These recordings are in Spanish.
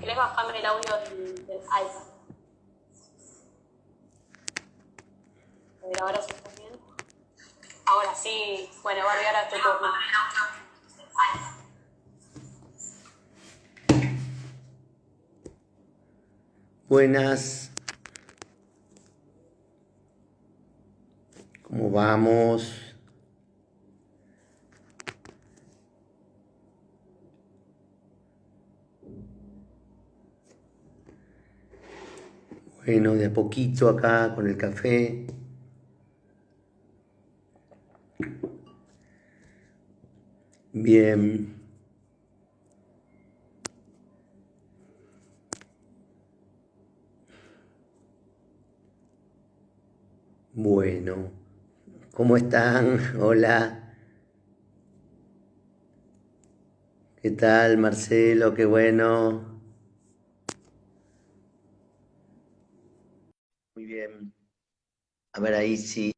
querés bajarme el audio del iPad. A ver, ahora sí está bien. Ahora sí. Bueno, Barbie, ahora tu turno. Buenas, ¿cómo vamos? Bueno, de a poquito acá con el café. Bien. Bueno, ¿cómo están? Hola. ¿Qué tal, Marcelo? Qué bueno. Muy bien. A ver, ahí sí.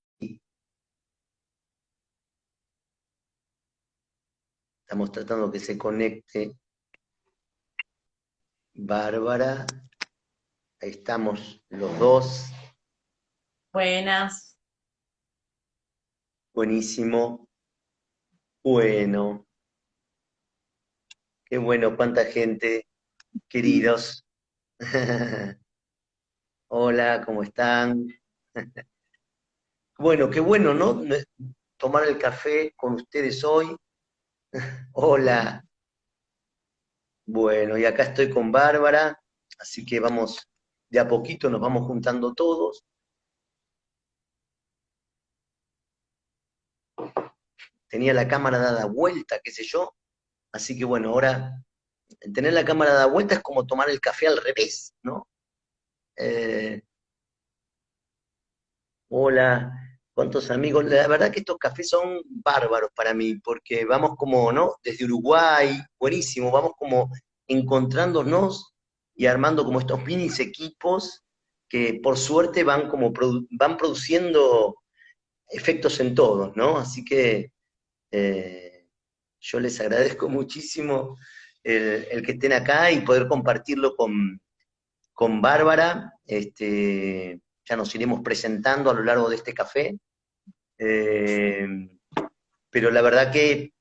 Estamos tratando que se conecte Bárbara. Ahí estamos los dos. Buenas. Buenísimo. Bueno, qué bueno, cuánta gente, queridos. Hola, ¿cómo están? Bueno, qué bueno, ¿no? Tomar el café con ustedes hoy. Hola. Bueno, y acá estoy con Bárbara, así que vamos, de a poquito nos vamos juntando todos. Tenía la cámara dada vuelta, qué sé yo, así que bueno, ahora tener la cámara dada vuelta es como tomar el café al revés, ¿no? Eh, Hola, ¿cuántos amigos? La verdad que estos cafés son bárbaros para mí, porque vamos como, ¿no? Desde Uruguay, buenísimo, vamos como encontrándonos y armando como estos minis equipos que por suerte van como van produciendo efectos en todos, ¿no? Así que eh, yo les agradezco muchísimo el que estén acá y poder compartirlo con Bárbara. Ya nos iremos presentando a lo largo de este café. Eh, pero la verdad que,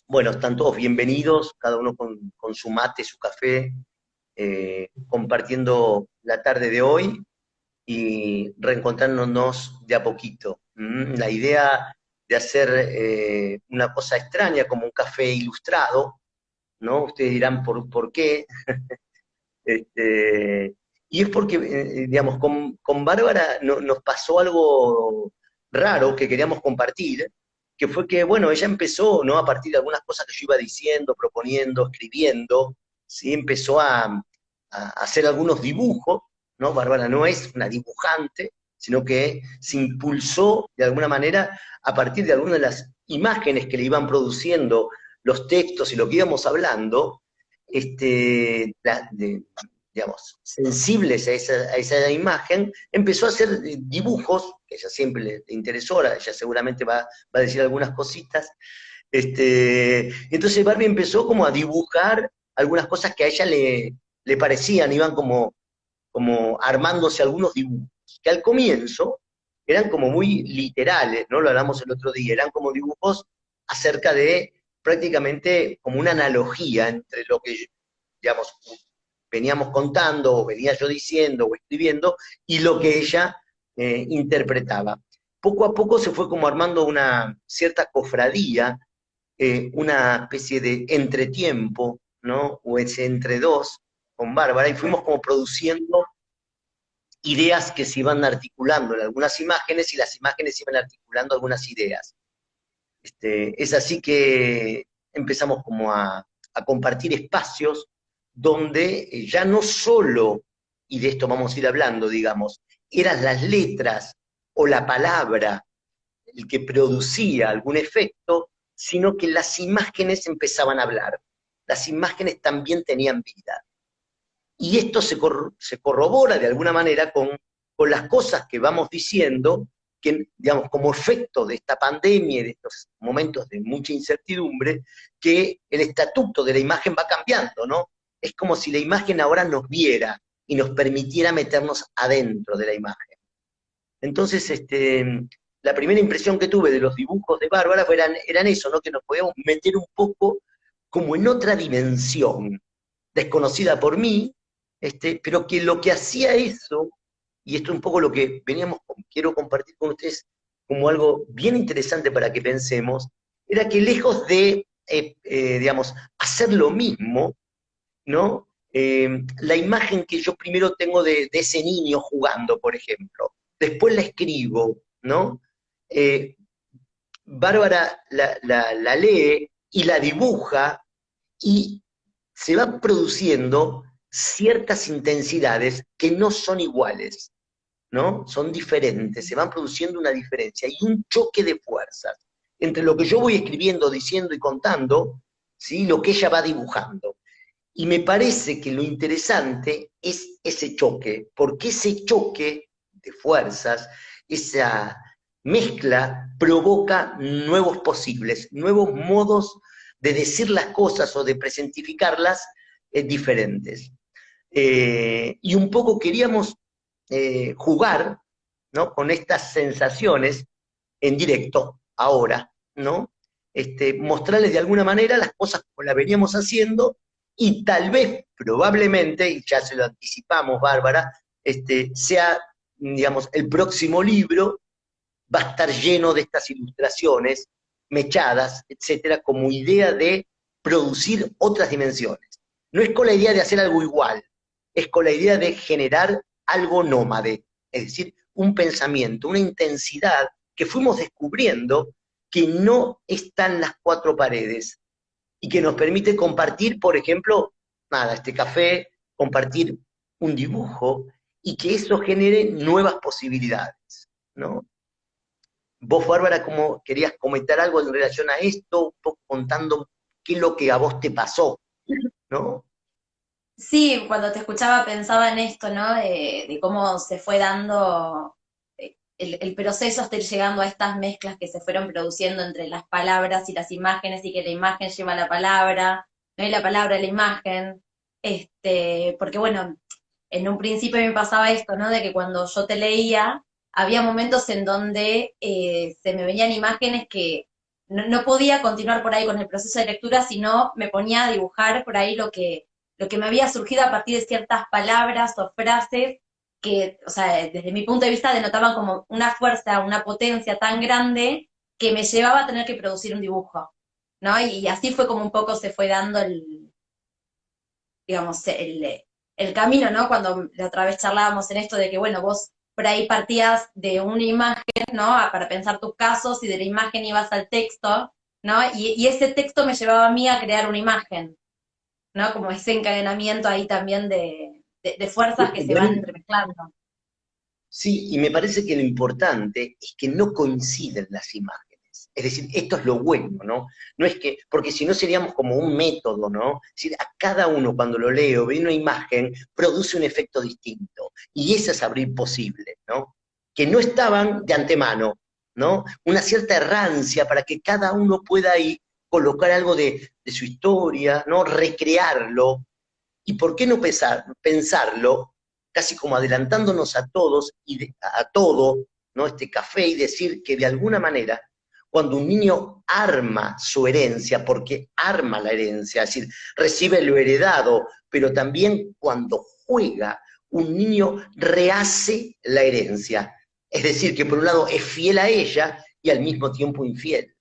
bueno, están todos bienvenidos, cada uno con su mate, su café, compartiendo la tarde de hoy y reencontrándonos de a poquito. La idea de hacer una cosa extraña como un café ilustrado, ¿no? Ustedes dirán por qué. Este, y es porque, digamos, con Bárbara nos pasó algo raro que queríamos compartir, que fue que, bueno, ella empezó, ¿no? A partir de algunas cosas que yo iba diciendo, proponiendo, escribiendo, ¿sí? Empezó a hacer algunos dibujos, ¿no? Bárbara no es una dibujante, sino que se impulsó de alguna manera a partir de algunas de las imágenes que le iban produciendo los textos y lo que íbamos hablando, digamos, sensibles a esa imagen, empezó a hacer dibujos, que ella siempre le interesó, ella seguramente va a decir algunas cositas. Entonces Barbie empezó como a dibujar algunas cosas que a ella le parecían, iban como armándose algunos dibujos, que al comienzo eran como muy literales, ¿no? Lo hablamos el otro día, eran como dibujos acerca de prácticamente como una analogía entre lo que, digamos, veníamos contando, o venía yo diciendo, o escribiendo, y lo que ella interpretaba. Poco a poco se fue como armando una cierta cofradía, una especie de entretiempo, ¿no? O ese entre dos con Bárbara, y fuimos como produciendo ideas que se iban articulando en algunas imágenes y las imágenes iban articulando algunas ideas. Es así que empezamos como a compartir espacios donde ya no solo, y de esto vamos a ir hablando, digamos, eran las letras o la palabra el que producía algún efecto, sino que las imágenes empezaban a hablar. Las imágenes también tenían vida. Y esto se corrobora de alguna manera con las cosas que vamos diciendo, que, digamos, como efecto de esta pandemia y de estos momentos de mucha incertidumbre, que el estatuto de la imagen va cambiando, ¿no? Es como si la imagen ahora nos viera y nos permitiera meternos adentro de la imagen. Entonces, la primera impresión que tuve de los dibujos de Bárbara eran eso, ¿no? Que nos podíamos meter un poco como en otra dimensión, desconocida por mí, pero que lo que hacía eso, y esto es un poco lo que quiero compartir con ustedes como algo bien interesante para que pensemos, era que lejos de, digamos, hacer lo mismo, ¿no? La imagen que yo primero tengo de ese niño jugando, por ejemplo, después la escribo, ¿no? Eh, Bárbara la lee y la dibuja y se van produciendo ciertas intensidades que no son iguales, ¿no? Son diferentes, se van produciendo una diferencia y un choque de fuerzas entre lo que yo voy escribiendo, diciendo y contando, ¿sí? Lo que ella va dibujando. Y me parece que lo interesante es ese choque, porque ese choque de fuerzas, esa mezcla, provoca nuevos posibles, nuevos modos de decir las cosas o de presentificarlas diferentes. Y un poco queríamos jugar, ¿no? Con estas sensaciones en directo, ahora, ¿no? Mostrarles de alguna manera las cosas como las veníamos haciendo y tal vez, probablemente, y ya se lo anticipamos, Bárbara, sea, digamos, el próximo libro va a estar lleno de estas ilustraciones mechadas, etcétera, como idea de producir otras dimensiones. No es con la idea de hacer algo igual, es con la idea de generar algo nómade, es decir, un pensamiento, una intensidad que fuimos descubriendo que no está en las cuatro paredes y que nos permite compartir, por ejemplo, nada, este café, compartir un dibujo y que eso genere nuevas posibilidades, ¿no? Vos, Bárbara, ¿cómo querías comentar algo en relación a esto? Un poco contando qué es lo que a vos te pasó, ¿no? Sí, cuando te escuchaba pensaba en esto, ¿no? De cómo se fue dando el proceso hasta ir llegando a estas mezclas que se fueron produciendo entre las palabras y las imágenes y que la imagen lleva a la palabra, no hay la palabra a la imagen. Porque bueno, en un principio me pasaba esto, ¿no? De que cuando yo te leía, había momentos en donde se me venían imágenes que no podía continuar por ahí con el proceso de lectura, sino me ponía a dibujar por ahí lo que me había surgido a partir de ciertas palabras o frases que, o sea, desde mi punto de vista denotaban como una fuerza, una potencia tan grande que me llevaba a tener que producir un dibujo, ¿no? Y así fue como un poco se fue dando digamos, el camino, ¿no? Cuando la otra vez charlábamos en esto de que, bueno, vos por ahí partías de una imagen, ¿no? Para pensar tus casos y de la imagen ibas al texto, ¿no? Y ese texto me llevaba a mí a crear una imagen, ¿no? Como ese encadenamiento ahí también de fuerzas que se van entremezclando. Sí, y me parece que lo importante es que no coinciden las imágenes. Es decir, esto es lo bueno, ¿no? No es que, porque si no seríamos como un método, ¿no? Es decir, a cada uno cuando lo leo, ve una imagen, produce un efecto distinto. Y ese es abrir posible, ¿no? Que no estaban de antemano, ¿no? Una cierta errancia para que cada uno pueda ahí colocar algo de su historia, ¿no? Recrearlo. ¿Y por qué no pensarlo casi como adelantándonos a todos y a todo, ¿no? Este café y decir que de alguna manera, cuando un niño arma su herencia, porque arma la herencia, es decir, recibe lo heredado, pero también cuando juega, un niño rehace la herencia. Es decir, que por un lado es fiel a ella y al mismo tiempo infiel,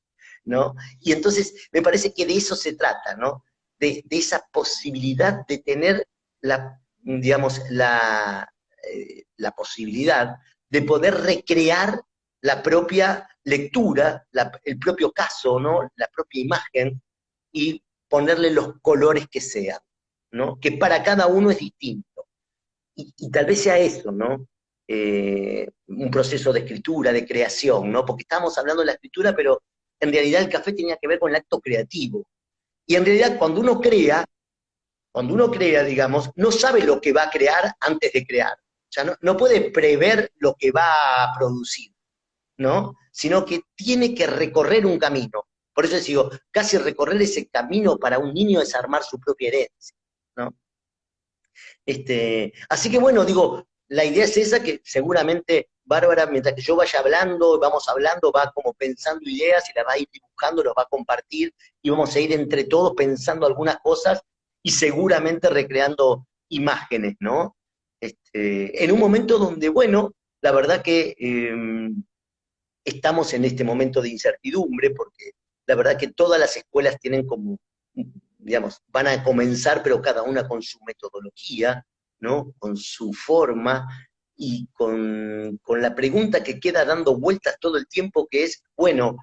¿no? Y entonces me parece que de eso se trata, ¿no? De esa posibilidad de tener digamos, la posibilidad de poder recrear la propia lectura, el propio caso, ¿no? La propia imagen, y ponerle los colores que sean, ¿no? Que para cada uno es distinto. Y tal vez sea eso, ¿no? Un proceso de escritura, de creación, ¿no? Porque estamos hablando de la escritura, pero en realidad el café tenía que ver con el acto creativo. Y en realidad cuando uno crea, digamos, no sabe lo que va a crear antes de crear. O sea, no puede prever lo que va a producir, ¿no? Sino que tiene que recorrer un camino. Por eso les digo, casi recorrer ese camino para un niño es armar su propia herencia, ¿no? Así que bueno, digo, la idea es esa, que seguramente Bárbara, mientras que yo vaya hablando, vamos hablando, va como pensando ideas y las va a ir dibujando, los va a compartir y vamos a ir entre todos pensando algunas cosas y seguramente recreando imágenes, ¿no? En un momento donde, bueno, la verdad que estamos en este momento de incertidumbre, porque la verdad que todas las escuelas tienen como, digamos, van a comenzar, pero cada una con su metodología, ¿no? Con su forma, y con la pregunta que queda dando vueltas todo el tiempo, que es, bueno,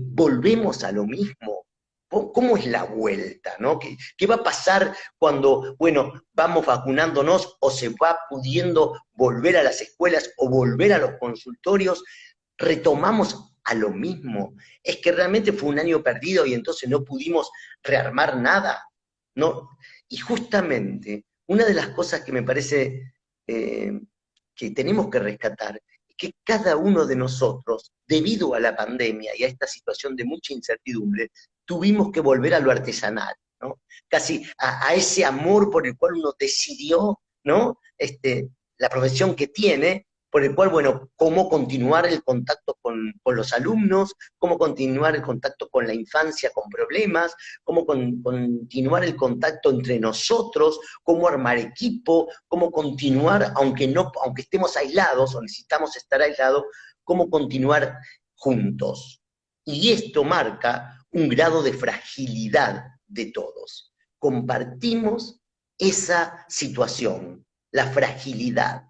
volvemos a lo mismo. ¿Cómo es la vuelta, no? ¿Qué va a pasar cuando, bueno, vamos vacunándonos o se va pudiendo volver a las escuelas o volver a los consultorios? ¿Retomamos a lo mismo? ¿Es que realmente fue un año perdido y entonces no pudimos rearmar nada? ¿No? Y justamente, una de las cosas que me parece que tenemos que rescatar es que cada uno de nosotros, debido a la pandemia y a esta situación de mucha incertidumbre, tuvimos que volver a lo artesanal, ¿no? Casi a ese amor por el cual uno decidió, ¿no? La profesión que tiene, por el cual, bueno, cómo continuar el contacto con los alumnos, cómo continuar el contacto con la infancia con problemas, cómo continuar el contacto entre nosotros, cómo armar equipo, cómo continuar, aunque estemos aislados o necesitamos estar aislados, cómo continuar juntos. Y esto marca un grado de fragilidad de todos. Compartimos esa situación, la fragilidad,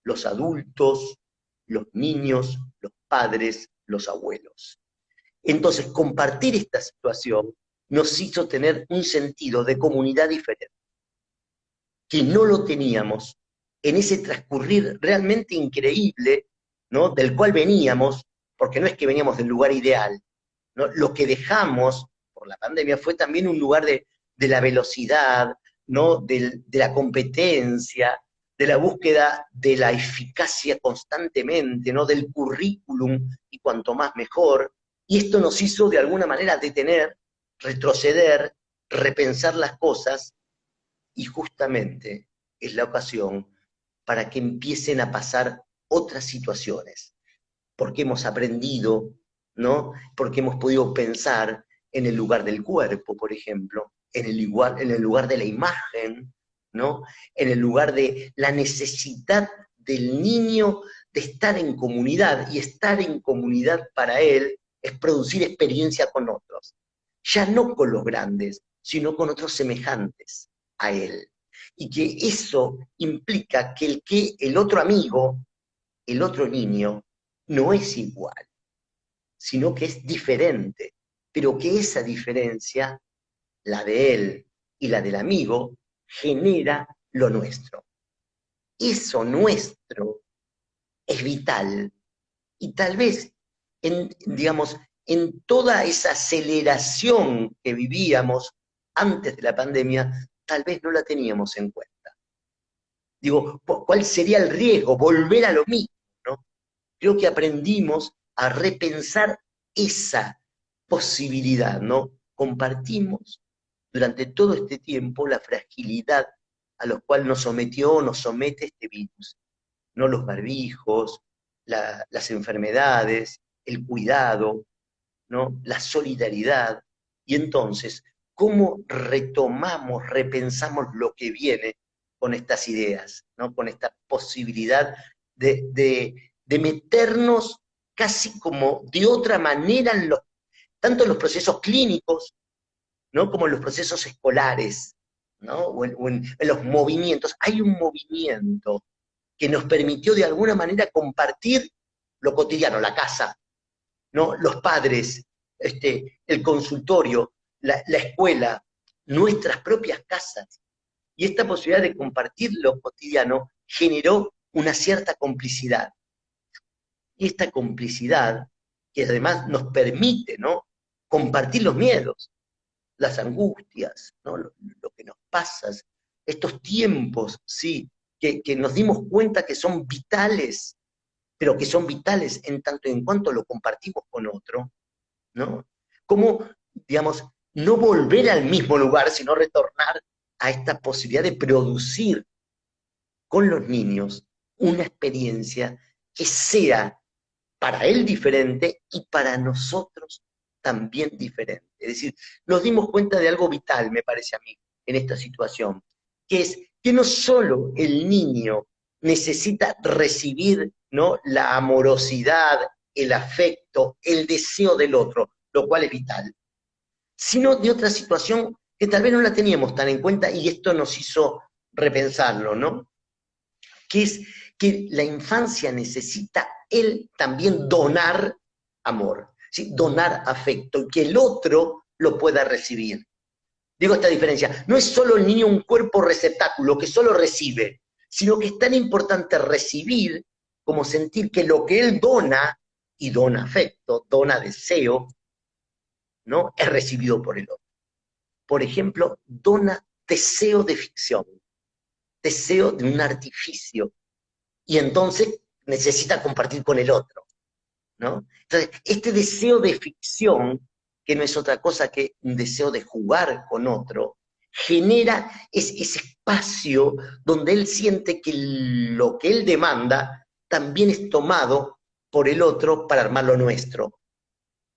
los adultos, los niños, los padres, los abuelos. Entonces, compartir esta situación nos hizo tener un sentido de comunidad diferente, que no lo teníamos en ese transcurrir realmente increíble, ¿no? Del cual veníamos, porque no es que veníamos del lugar ideal, ¿no? Lo que dejamos por la pandemia fue también un lugar de la velocidad, ¿no? De la competencia, de la búsqueda de la eficacia constantemente, ¿no? Del currículum, y cuanto más mejor. Y esto nos hizo de alguna manera detener, retroceder, repensar las cosas, y justamente es la ocasión para que empiecen a pasar otras situaciones, porque hemos aprendido, ¿no? Porque hemos podido pensar en el lugar del cuerpo, por ejemplo, en el lugar de la imagen, ¿no? En el lugar de la necesidad del niño de estar en comunidad, y estar en comunidad para él es producir experiencia con otros, ya no con los grandes, sino con otros semejantes a él. Y que eso implica que el otro amigo, el otro niño, no es igual, sino que es diferente, pero que esa diferencia, la de él y la del amigo, genera lo nuestro. Eso nuestro es vital, y tal vez, digamos, en toda esa aceleración que vivíamos antes de la pandemia, tal vez no la teníamos en cuenta. Digo, ¿cuál sería el riesgo? Volver a lo mismo, ¿no? Creo que aprendimos a repensar esa posibilidad, ¿no? Compartimos durante todo este tiempo la fragilidad a la cual nos somete este virus, ¿no? Los barbijos, las enfermedades, el cuidado, ¿no? La solidaridad. Y entonces, ¿cómo retomamos, repensamos lo que viene con estas ideas, ¿no? Con esta posibilidad de meternos casi como de otra manera tanto en los procesos clínicos, ¿no? Como en los procesos escolares, ¿no? En los movimientos. Hay un movimiento que nos permitió de alguna manera compartir lo cotidiano, la casa, ¿no? Los padres, el consultorio, la escuela, nuestras propias casas. Y esta posibilidad de compartir lo cotidiano generó una cierta complicidad. Y esta complicidad, que además nos permite, ¿no? Compartir los miedos, las angustias, ¿no? Lo que nos pasa, estos tiempos, sí, que nos dimos cuenta que son vitales, pero que son vitales en tanto y en cuanto lo compartimos con otro, ¿no? Cómo, digamos, no volver al mismo lugar, sino retornar a esta posibilidad de producir con los niños una experiencia que sea para él diferente y para nosotros también diferente. Es decir, nos dimos cuenta de algo vital, me parece a mí, en esta situación, que es que no solo el niño necesita recibir, ¿no?, la amorosidad, el afecto, el deseo del otro, lo cual es vital, sino de otra situación que tal vez no la teníamos tan en cuenta y esto nos hizo repensarlo, ¿no? Que es que la infancia necesita él también donar amor, ¿sí?, donar afecto, y que el otro lo pueda recibir. Digo esta diferencia, no es solo el niño un cuerpo receptáculo que solo recibe, sino que es tan importante recibir como sentir que lo que él dona, y dona afecto, dona deseo, ¿no?, es recibido por el otro. Por ejemplo, dona deseo de ficción, deseo de un artificio, y entonces necesita compartir con el otro, ¿no? Entonces, este deseo de ficción, que no es otra cosa que un deseo de jugar con otro, genera ese espacio donde él siente que lo que él demanda también es tomado por el otro para armar lo nuestro.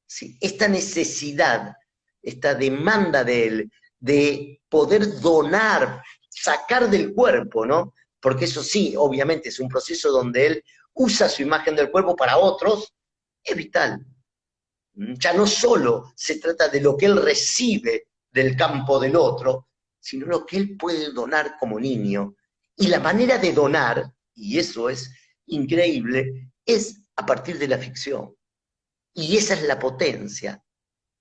¿Sí? Esta necesidad, esta demanda de él, de poder donar, sacar del cuerpo, ¿no? Porque eso sí, obviamente, es un proceso donde él usa su imagen del cuerpo para otros, es vital. Ya no solo se trata de lo que él recibe del campo del otro, sino lo que él puede donar como niño. Y la manera de donar, y eso es increíble, es a partir de la ficción. Y esa es la potencia,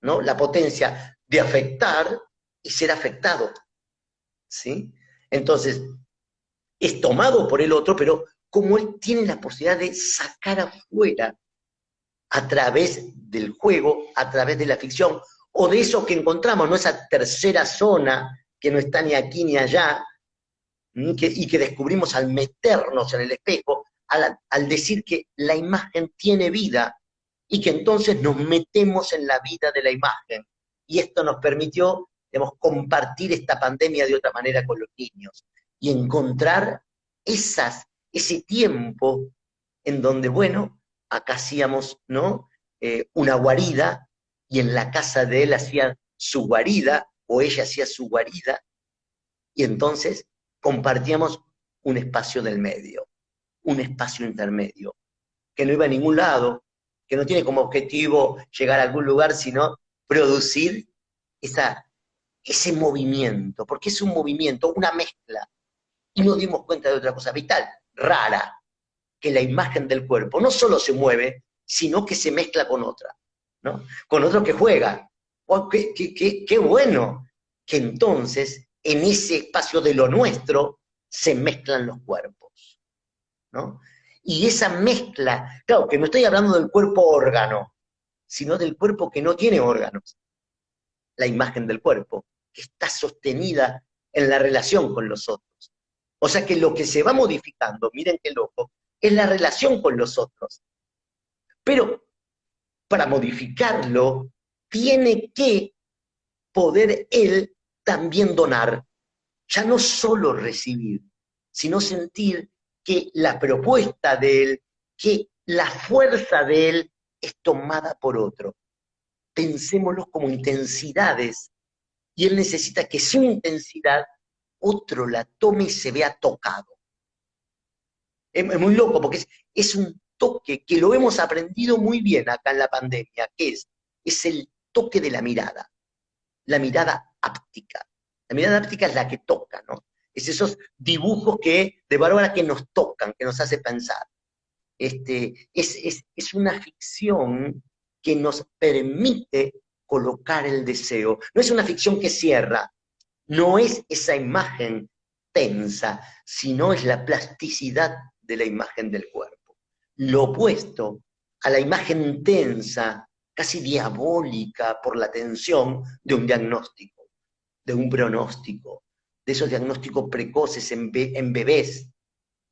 ¿no? La potencia de afectar y ser afectado, ¿sí? Entonces, es tomado por el otro, pero como él tiene la posibilidad de sacar afuera a través del juego, a través de la ficción, o de eso que encontramos, ¿no?, esa tercera zona que no está ni aquí ni allá, y que descubrimos al meternos en el espejo, al decir que la imagen tiene vida, y que entonces nos metemos en la vida de la imagen. Y esto nos permitió, digamos, compartir esta pandemia de otra manera con los niños, y encontrar ese tiempo en donde, bueno, acá hacíamos, ¿no?, una guarida, y en la casa de él hacía su guarida, o ella hacía su guarida, y entonces compartíamos un espacio del medio, un espacio intermedio, que no iba a ningún lado, que no tiene como objetivo llegar a algún lugar, sino producir ese movimiento, porque es un movimiento, una mezcla, y nos dimos cuenta de otra cosa vital, rara, que la imagen del cuerpo no solo se mueve, sino que se mezcla con otra, ¿no? Con otro que juega. Oh, qué bueno que entonces en ese espacio de lo nuestro se mezclan los cuerpos, ¿no? Y esa mezcla, claro, que no estoy hablando del cuerpo órgano, sino del cuerpo que no tiene órganos, la imagen del cuerpo, que está sostenida en la relación con los otros. O sea que lo que se va modificando, miren qué loco, es la relación con los otros. Pero para modificarlo, tiene que poder él también donar, ya no solo recibir, sino sentir que la propuesta de él, que la fuerza de él es tomada por otro. Pensémoslo como intensidades, y él necesita que su intensidad otro la tome y se vea tocado. Es muy loco, porque es un toque que lo hemos aprendido muy bien acá en la pandemia, que es el toque de la mirada áptica. La mirada áptica es la que toca, ¿no? Es esos dibujos de Bárbara que nos tocan, que nos hace pensar. Es una ficción que nos permite colocar el deseo. No es una ficción que cierra, no es esa imagen tensa, sino es la plasticidad de la imagen del cuerpo. Lo opuesto a la imagen tensa, casi diabólica por la tensión de un diagnóstico, de un pronóstico, de esos diagnósticos precoces en bebés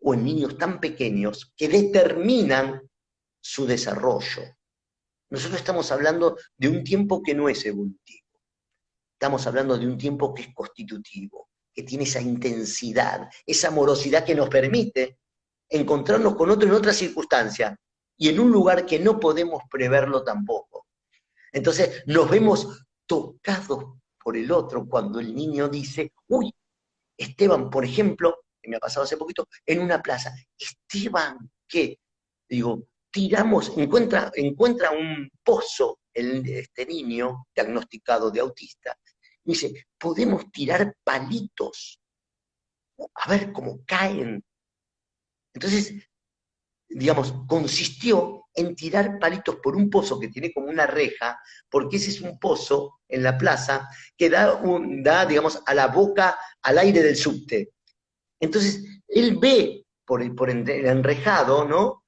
o en niños tan pequeños que determinan su desarrollo. Nosotros estamos hablando de un tiempo que no es evolutivo, estamos hablando de un tiempo que es constitutivo, que tiene esa intensidad, esa amorosidad que nos permite encontrarnos con otro en otra circunstancia y en un lugar que no podemos preverlo tampoco. Entonces nos vemos tocados por el otro cuando el niño dice, uy, Esteban, por ejemplo, que me ha pasado hace poquito, en una plaza, Esteban, ¿qué? Digo, tiramos, encuentra un pozo este niño diagnosticado de autista, dice, podemos tirar palitos, a ver cómo caen. Entonces, digamos, consistió en tirar palitos por un pozo que tiene como una reja, porque ese es un pozo en la plaza que da digamos, a la boca, al aire del subte. Entonces, él ve por el enrejado, ¿no?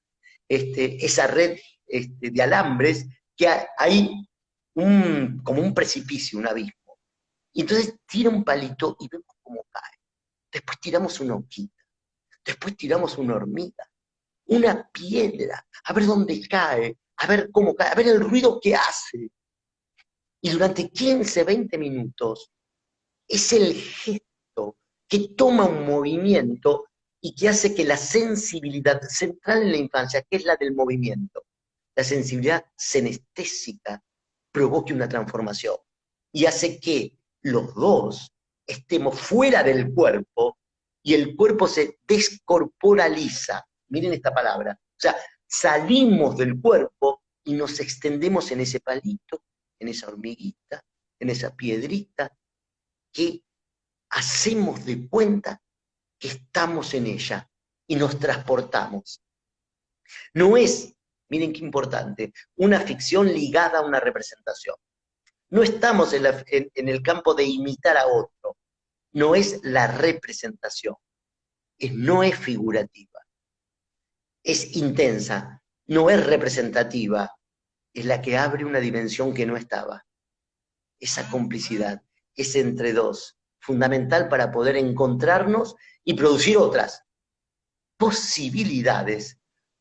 Esa red de alambres, que hay como un precipicio, un abismo. Y entonces tira un palito y vemos cómo cae. Después tiramos una hojita. Después tiramos una hormiga, una piedra, a ver dónde cae, a ver cómo cae, a ver el ruido que hace. Y durante 15, 20 minutos es el gesto que toma un movimiento y que hace que la sensibilidad central en la infancia, que es la del movimiento, la sensibilidad senestésica, provoque una transformación y hace que los dos estemos fuera del cuerpo y el cuerpo se descorporaliza. Miren esta palabra. O sea, salimos del cuerpo y nos extendemos en ese palito, en esa hormiguita, en esa piedrita, que hacemos de cuenta que estamos en ella y nos transportamos. No es, miren qué importante, una ficción ligada a una representación. No estamos en el campo de imitar a otro. No es la representación. No es figurativa. Es intensa. No es representativa. Es la que abre una dimensión que no estaba. Esa complicidad, ese entre dos, fundamental para poder encontrarnos y producir otras posibilidades,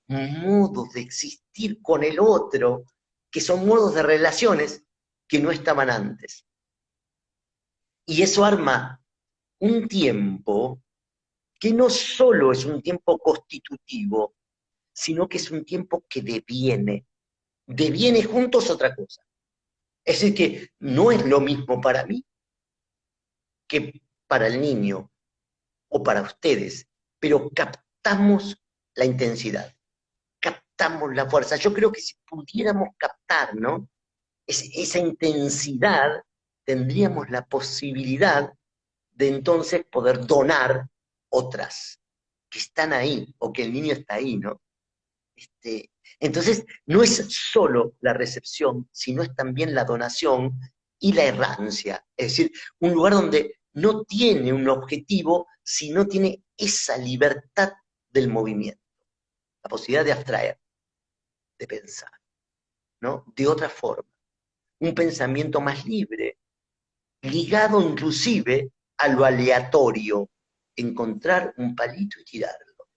modos de existir con el otro, que son modos de relaciones que no estaban antes. Y eso arma un tiempo que no solo es un tiempo constitutivo, sino que es un tiempo que deviene. Deviene juntos otra cosa. Es decir, que no es lo mismo para mí que para el niño o para ustedes, pero captamos la intensidad, captamos la fuerza. Yo creo que si pudiéramos captar, ¿no? Esa intensidad, tendríamos la posibilidad de entonces poder donar otras que están ahí, o que el niño está ahí, ¿no? Entonces, no es solo la recepción, sino es también la donación y la errancia. Es decir, un lugar donde no tiene un objetivo, sino tiene esa libertad del movimiento, la posibilidad de abstraer, de pensar, ¿no? De otra forma. Un pensamiento más libre, ligado inclusive a lo aleatorio, encontrar un palito y tirarlo,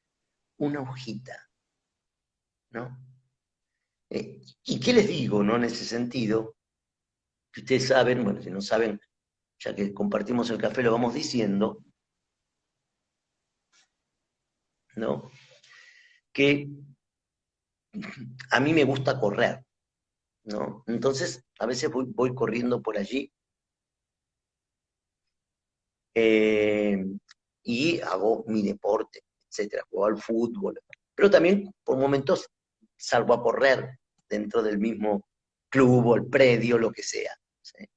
una hojita, ¿no? ¿Y qué les digo, no? En ese sentido, que ustedes saben, bueno, si no saben, ya que compartimos el café, lo vamos diciendo, ¿no? Que a mí me gusta correr, ¿no? Entonces, a veces voy corriendo por allí y hago mi deporte, etcétera, juego al fútbol, pero también por momentos salgo a correr dentro del mismo club o el predio, lo que sea. ¿Sí?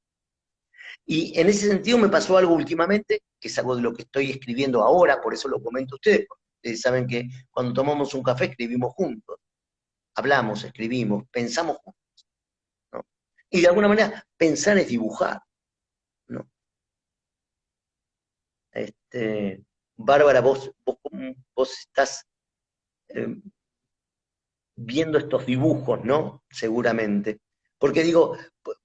Y en ese sentido me pasó algo últimamente, que es algo de lo que estoy escribiendo ahora, por eso lo comento a ustedes, porque ustedes saben que cuando tomamos un café escribimos juntos, hablamos, escribimos, pensamos juntos, ¿no? Y de alguna manera pensar es dibujar, ¿no? Bárbara, vos estás viendo estos dibujos, ¿no? Seguramente. Porque digo,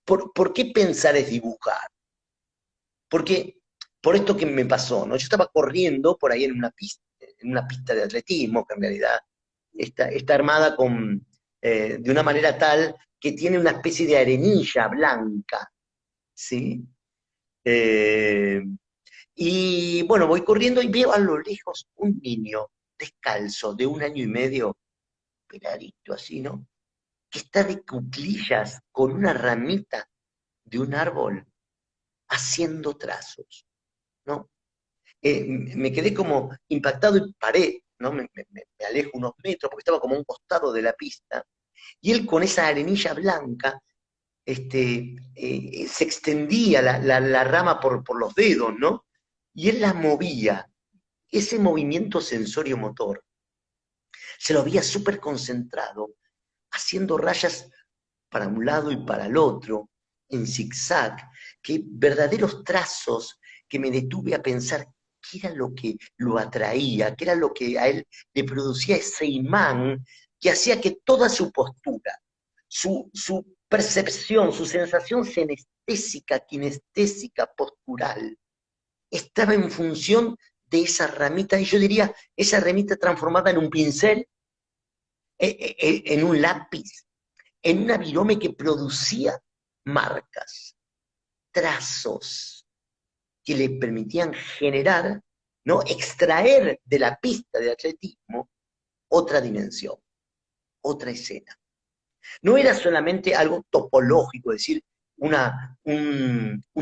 ¿por qué pensar es dibujar? Porque por esto que me pasó, ¿no? Yo estaba corriendo por ahí en una pista de atletismo, que en realidad está armada de una manera tal que tiene una especie de arenilla blanca, ¿sí? Y bueno, voy corriendo y veo a lo lejos un niño descalzo de 1 año y medio, peladito así, ¿no? Que está de cuclillas con una ramita de un árbol haciendo trazos, ¿no? Me quedé como impactado y paré, ¿no? Me alejo unos metros porque estaba como a un costado de la pista, y él con esa arenilla blanca se extendía la rama por los dedos, ¿no? Y él la movía, ese movimiento sensorio-motor, se lo había súper concentrado, haciendo rayas para un lado y para el otro, en zigzag, que verdaderos trazos que me detuve a pensar qué era lo que lo atraía, qué era lo que a él le producía ese imán que hacía que toda su postura, su percepción, su sensación senestésica, kinestésica, postural, estaba en función de esa ramita, y yo diría, esa ramita transformada en un pincel, en un lápiz, en una virome que producía marcas, trazos, que le permitían generar, ¿no? Extraer de la pista de atletismo otra dimensión, otra escena. No era solamente algo topológico, es decir, una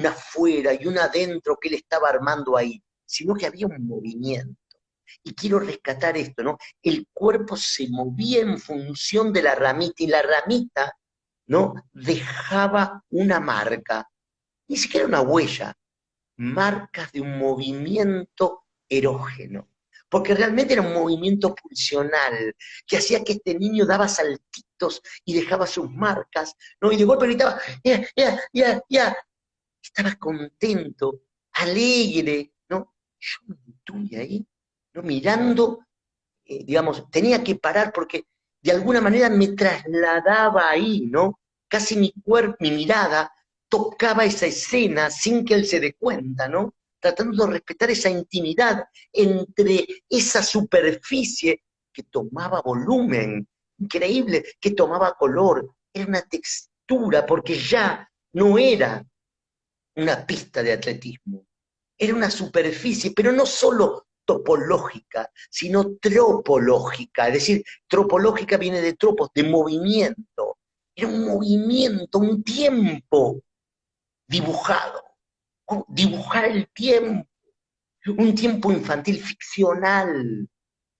afuera y una adentro que él estaba armando ahí, sino que había un movimiento. Y quiero rescatar esto, ¿no? El cuerpo se movía en función de la ramita, y la ramita, ¿no? Dejaba una marca, ni siquiera una huella, marcas de un movimiento erógeno, porque realmente era un movimiento pulsional, que hacía que este niño daba saltitos y dejaba sus marcas, ¿no? Y de golpe gritaba, ya, ya, ya, ya, estaba contento, alegre, ¿no? Yo me detuve ahí, ¿no? Mirando, digamos, tenía que parar porque de alguna manera me trasladaba ahí, ¿no? Casi mi cuerpo, mi mirada tocaba esa escena sin que él se dé cuenta, ¿no? Tratando de respetar esa intimidad entre esa superficie que tomaba volumen, increíble, que tomaba color, era una textura, porque ya no era una pista de atletismo, era una superficie, pero no solo topológica, sino tropológica, es decir, tropológica viene de tropos, de movimiento, era un movimiento, un tiempo dibujado, dibujar el tiempo, un tiempo infantil ficcional,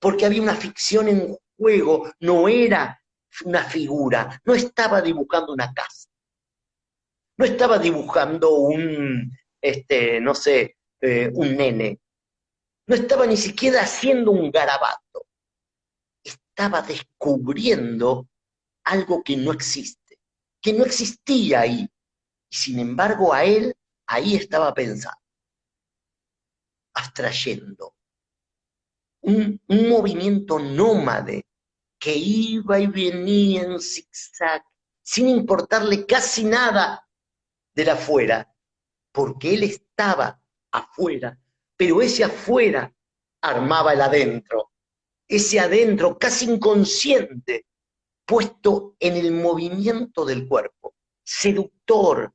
porque había una ficción en juego, no era una figura, no estaba dibujando una casa, no estaba dibujando no sé, un nene, no estaba ni siquiera haciendo un garabato, estaba descubriendo algo que no existía ahí, y sin embargo a él ahí estaba pensando, abstrayendo, un movimiento nómade que iba y venía en zigzag, sin importarle casi nada del afuera, porque él estaba afuera, pero ese afuera armaba el adentro, ese adentro casi inconsciente, puesto en el movimiento del cuerpo, seductor,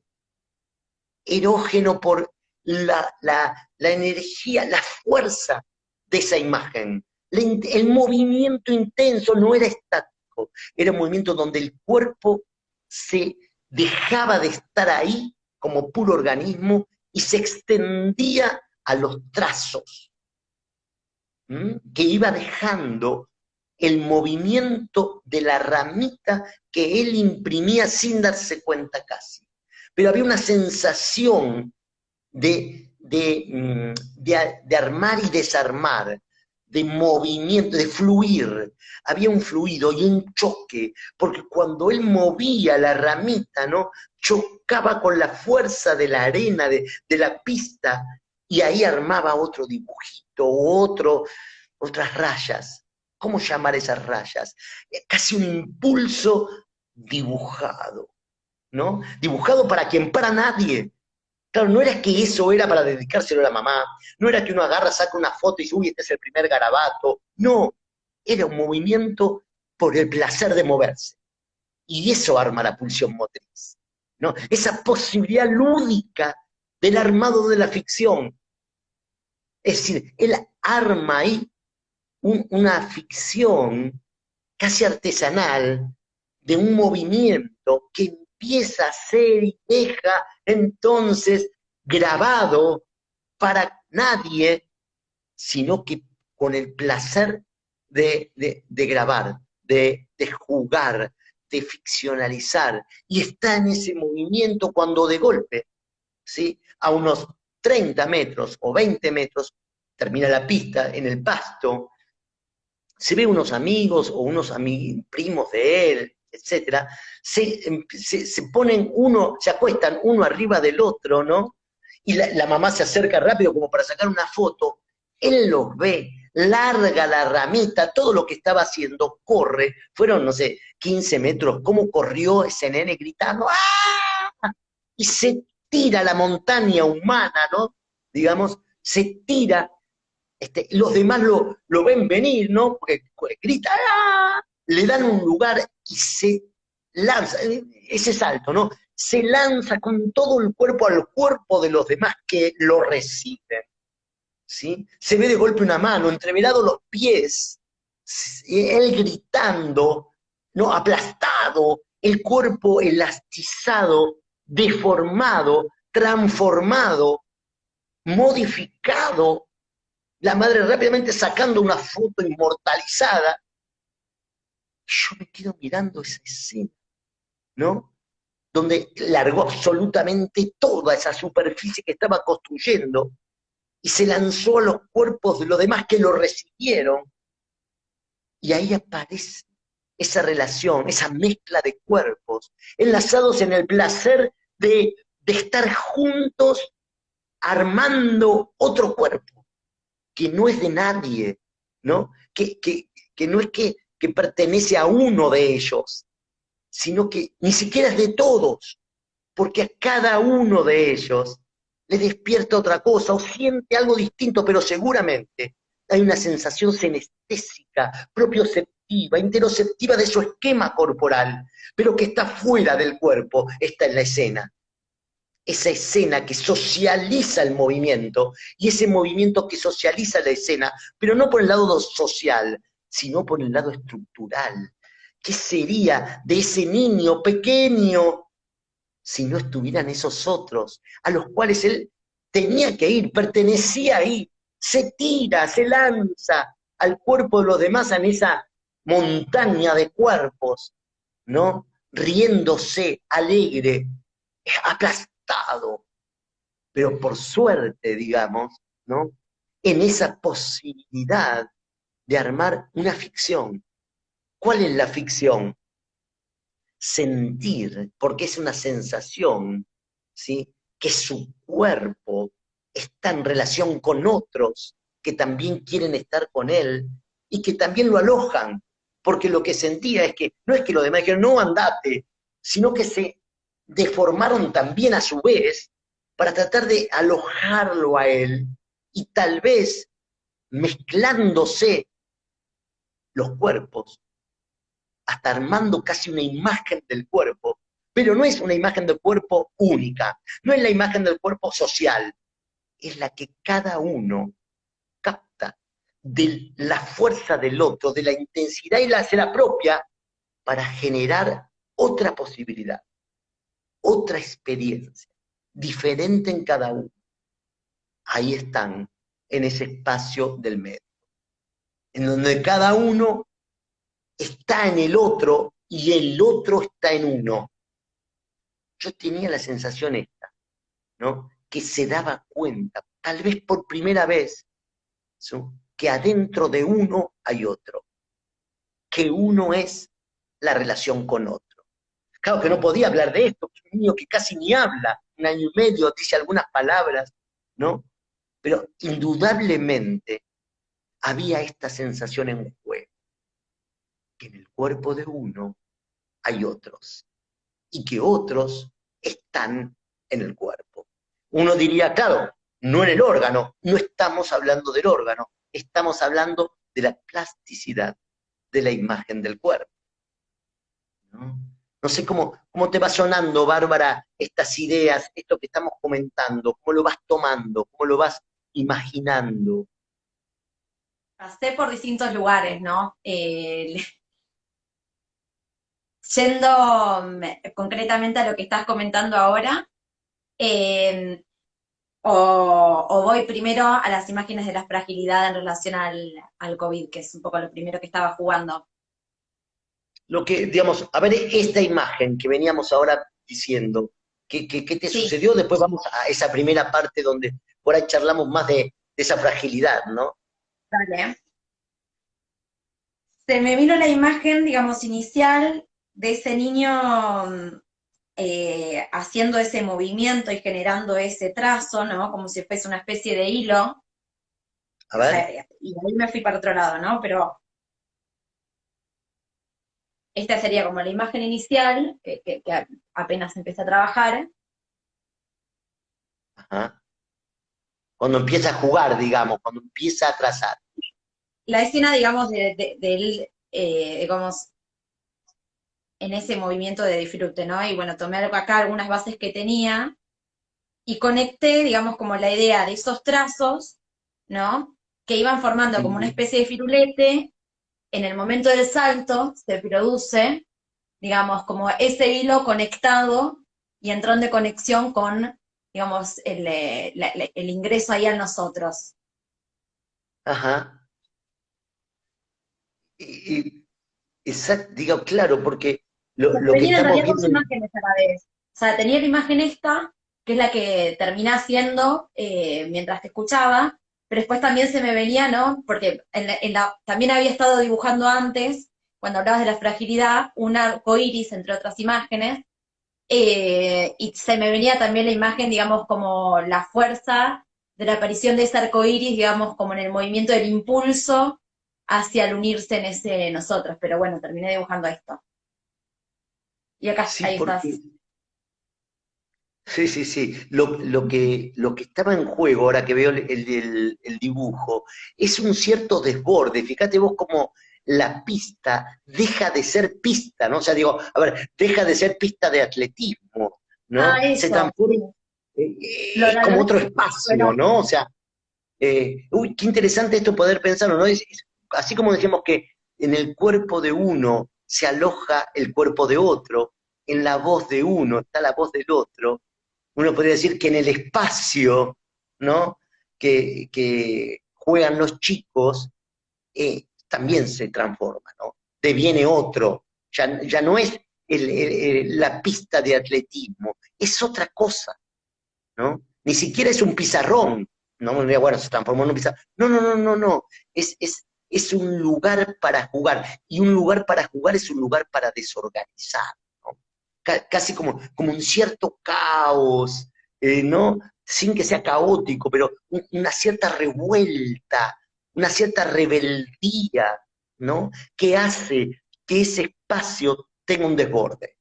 erógeno por la energía, la fuerza de esa imagen. El movimiento intenso no era estático, era un movimiento donde el cuerpo se dejaba de estar ahí como puro organismo y se extendía a los trazos, que iba dejando el movimiento de la ramita que él imprimía sin darse cuenta casi. Pero había una sensación de armar y desarmar, de movimiento, de fluir. Había un fluido y un choque, porque cuando él movía la ramita, ¿no? Chocaba con la fuerza de la arena, de la pista, y ahí armaba otro dibujito, otras rayas. ¿Cómo llamar esas rayas? Casi un impulso dibujado, ¿no? Dibujado para quien, para nadie. Claro, no era que eso era para dedicárselo a la mamá, no era que uno agarra, saca una foto y dice, uy, este es el primer garabato. No, era un movimiento por el placer de moverse. Y eso arma la pulsión motriz, ¿no? Esa posibilidad lúdica del armado de la ficción. Es decir, él arma ahí una ficción casi artesanal de un movimiento que empieza a ser y deja entonces grabado para nadie, sino que con el placer de grabar, de jugar, de ficcionalizar, y está en ese movimiento cuando de golpe, ¿sí? A unos 30 metros o 20 metros, termina la pista en el pasto, se ve unos amigos o unos primos de él, etcétera, se ponen uno, se acuestan uno arriba del otro, ¿no? Y la mamá se acerca rápido como para sacar una foto, él los ve, larga la ramita, todo lo que estaba haciendo, corre, fueron, no sé, 15 metros, cómo corrió ese nene gritando, ¡ah! Y se tira a la montaña humana, ¿no? Digamos, se tira los demás lo ven venir, ¿no? Porque grita, ¡ah! Le dan un lugar y se lanza, ese salto, ¿no? Se lanza con todo el cuerpo al cuerpo de los demás que lo reciben, ¿sí? Se ve de golpe una mano, entreverados los pies, él gritando, ¿no? Aplastado, el cuerpo elastizado, deformado, transformado, modificado, la madre rápidamente sacando una foto inmortalizada. Yo me quedo mirando esa escena, ¿no? Donde largó absolutamente toda esa superficie que estaba construyendo y se lanzó a los cuerpos de los demás que lo recibieron. Y ahí aparece esa relación, esa mezcla de cuerpos, enlazados en el placer de estar juntos armando otro cuerpo que no es de nadie, ¿no? Que no es que pertenece a uno de ellos, sino que ni siquiera es de todos, porque a cada uno de ellos le despierta otra cosa o siente algo distinto, pero seguramente hay una sensación senestésica, propioceptiva, interoceptiva de su esquema corporal, pero que está fuera del cuerpo, está en la escena. Esa escena que socializa el movimiento, y ese movimiento que socializa la escena, pero no por el lado social, sino por el lado estructural. ¿Qué sería de ese niño pequeño si no estuvieran esos otros, a los cuales él tenía que ir, pertenecía ahí, se tira, se lanza al cuerpo de los demás en esa montaña de cuerpos, ¿no? Riéndose, alegre, aplastado, pero por suerte, digamos, ¿no? En esa posibilidad de armar una ficción. ¿Cuál es la ficción? Sentir, porque es una sensación, ¿sí? Que su cuerpo está en relación con otros que también quieren estar con él y que también lo alojan, porque lo que sentía es que no es que los demás dijeron, no, andate, sino que se deformaron también a su vez para tratar de alojarlo a él y tal vez mezclándose los cuerpos, hasta armando casi una imagen del cuerpo, pero no es una imagen del cuerpo única, no es la imagen del cuerpo social, es la que cada uno capta de la fuerza del otro, de la intensidad y la hace la propia para generar otra posibilidad, otra experiencia, diferente en cada uno. Ahí están, en ese espacio del medio, en donde cada uno está en el otro y el otro está en uno. Yo tenía la sensación esta, ¿no? Que se daba cuenta, tal vez por primera vez, ¿sí? Que adentro de uno hay otro, que uno es la relación con otro. Claro que no podía hablar de esto, un niño que casi ni habla, 1 año y medio, dice algunas palabras, ¿no? Pero indudablemente había esta sensación en juego, que en el cuerpo de uno hay otros, y que otros están en el cuerpo. Uno diría, claro, no en el órgano, no estamos hablando del órgano, estamos hablando de la plasticidad de la imagen del cuerpo. ¿No? No sé cómo te va sonando, Bárbara, estas ideas, esto que estamos comentando, cómo lo vas tomando, cómo lo vas imaginando? Pasé por distintos lugares, ¿no? Yendo concretamente a lo que estás comentando ahora, eh, o voy primero a las imágenes de la fragilidad en relación al COVID, que es un poco lo primero que estaba jugando. Lo que, digamos, a ver, esta imagen que veníamos ahora diciendo, ¿qué te Sí, sucedió? Después vamos a esa primera parte donde por ahí charlamos más de esa fragilidad, ¿no? dale. Se me vino la imagen, digamos, inicial de ese niño haciendo ese movimiento y generando ese trazo, ¿no? Como si fuese una especie de hilo. A O sea, ver, y ahí me fui para otro lado, ¿no? Pero esta sería como la imagen inicial, que apenas empecé a trabajar. ajá. Cuando empieza a jugar, digamos, cuando empieza a trazar. La escena, digamos, de él, digamos, en ese movimiento de disfrute, ¿no? Y bueno, tomé acá algunas bases que tenía y conecté, digamos, como la idea de esos trazos, ¿no? Que iban formando como una Ujú. especie de firulete. En el momento del salto se produce, digamos, como ese hilo conectado y entrando en conexión con, digamos, el ingreso ahí a nosotros. Ajá. Y, exacto, digo, claro, porque Se me lo que venían en estamos realidad dos viendo, imágenes a la vez. O sea, tenía la imagen esta, que es la que terminé haciendo mientras te escuchaba, pero después también se me venía, ¿no? Porque también había estado dibujando antes, cuando hablabas de la fragilidad, un arco iris, entre otras imágenes, y se me venía también la imagen, digamos, como la fuerza de la aparición de ese arco iris, digamos, como en el movimiento del impulso hacia el unirse en ese nosotros. Pero bueno, terminé dibujando esto. Y acá, sí, ahí porque estás. sí, sí, sí. Lo que estaba en juego, ahora que veo el dibujo, es un cierto desborde. Fíjate vos cómo la pista deja de ser pista, ¿no? O sea, digo, a ver, deja de ser pista de atletismo, Ah, ¿no? Se eso, transforma, sí. es como otro Bueno, espacio, ¿no? O sea, uy, qué interesante esto poder pensarlo, ¿no? Así como decimos que en el cuerpo de uno se aloja el cuerpo de otro, en la voz de uno está la voz del otro, uno podría decir que en el espacio, ¿no? Que juegan los chicos, también se transforma, ¿no? Deviene otro, ya no es la pista de atletismo, es otra cosa, ¿no? Ni siquiera es un pizarrón, ¿no? Bueno, se transformó en un pizarrón. No, no, no, no, no. Es un lugar para jugar. Y un lugar para jugar es un lugar para desorganizar, ¿no? Casi como un cierto caos, ¿no? Sin que sea caótico, pero una cierta revuelta, una cierta rebeldía, ¿no? Que hace que ese espacio tenga un desborde,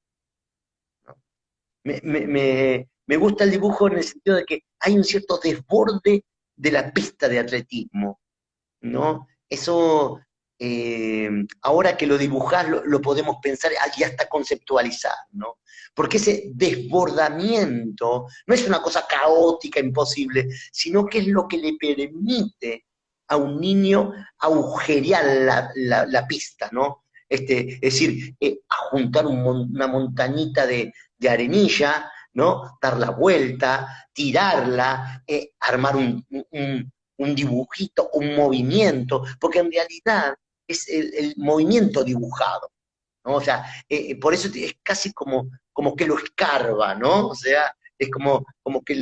¿no? Me gusta el dibujo en el sentido de que hay un cierto desborde de la pista de atletismo, ¿no? Eso, ahora que lo dibujás, lo podemos pensar y hasta conceptualizar, ¿no? Porque ese desbordamiento no es una cosa caótica, imposible, sino que es lo que le permite a un niño agujerear la pista, ¿no? Es decir, juntar una montañita de arenilla, ¿no? Dar la vuelta, tirarla, armar un dibujito, un movimiento, porque en realidad es el movimiento dibujado, ¿no? O sea, por eso es casi como que lo escarba, ¿no? O sea, es como que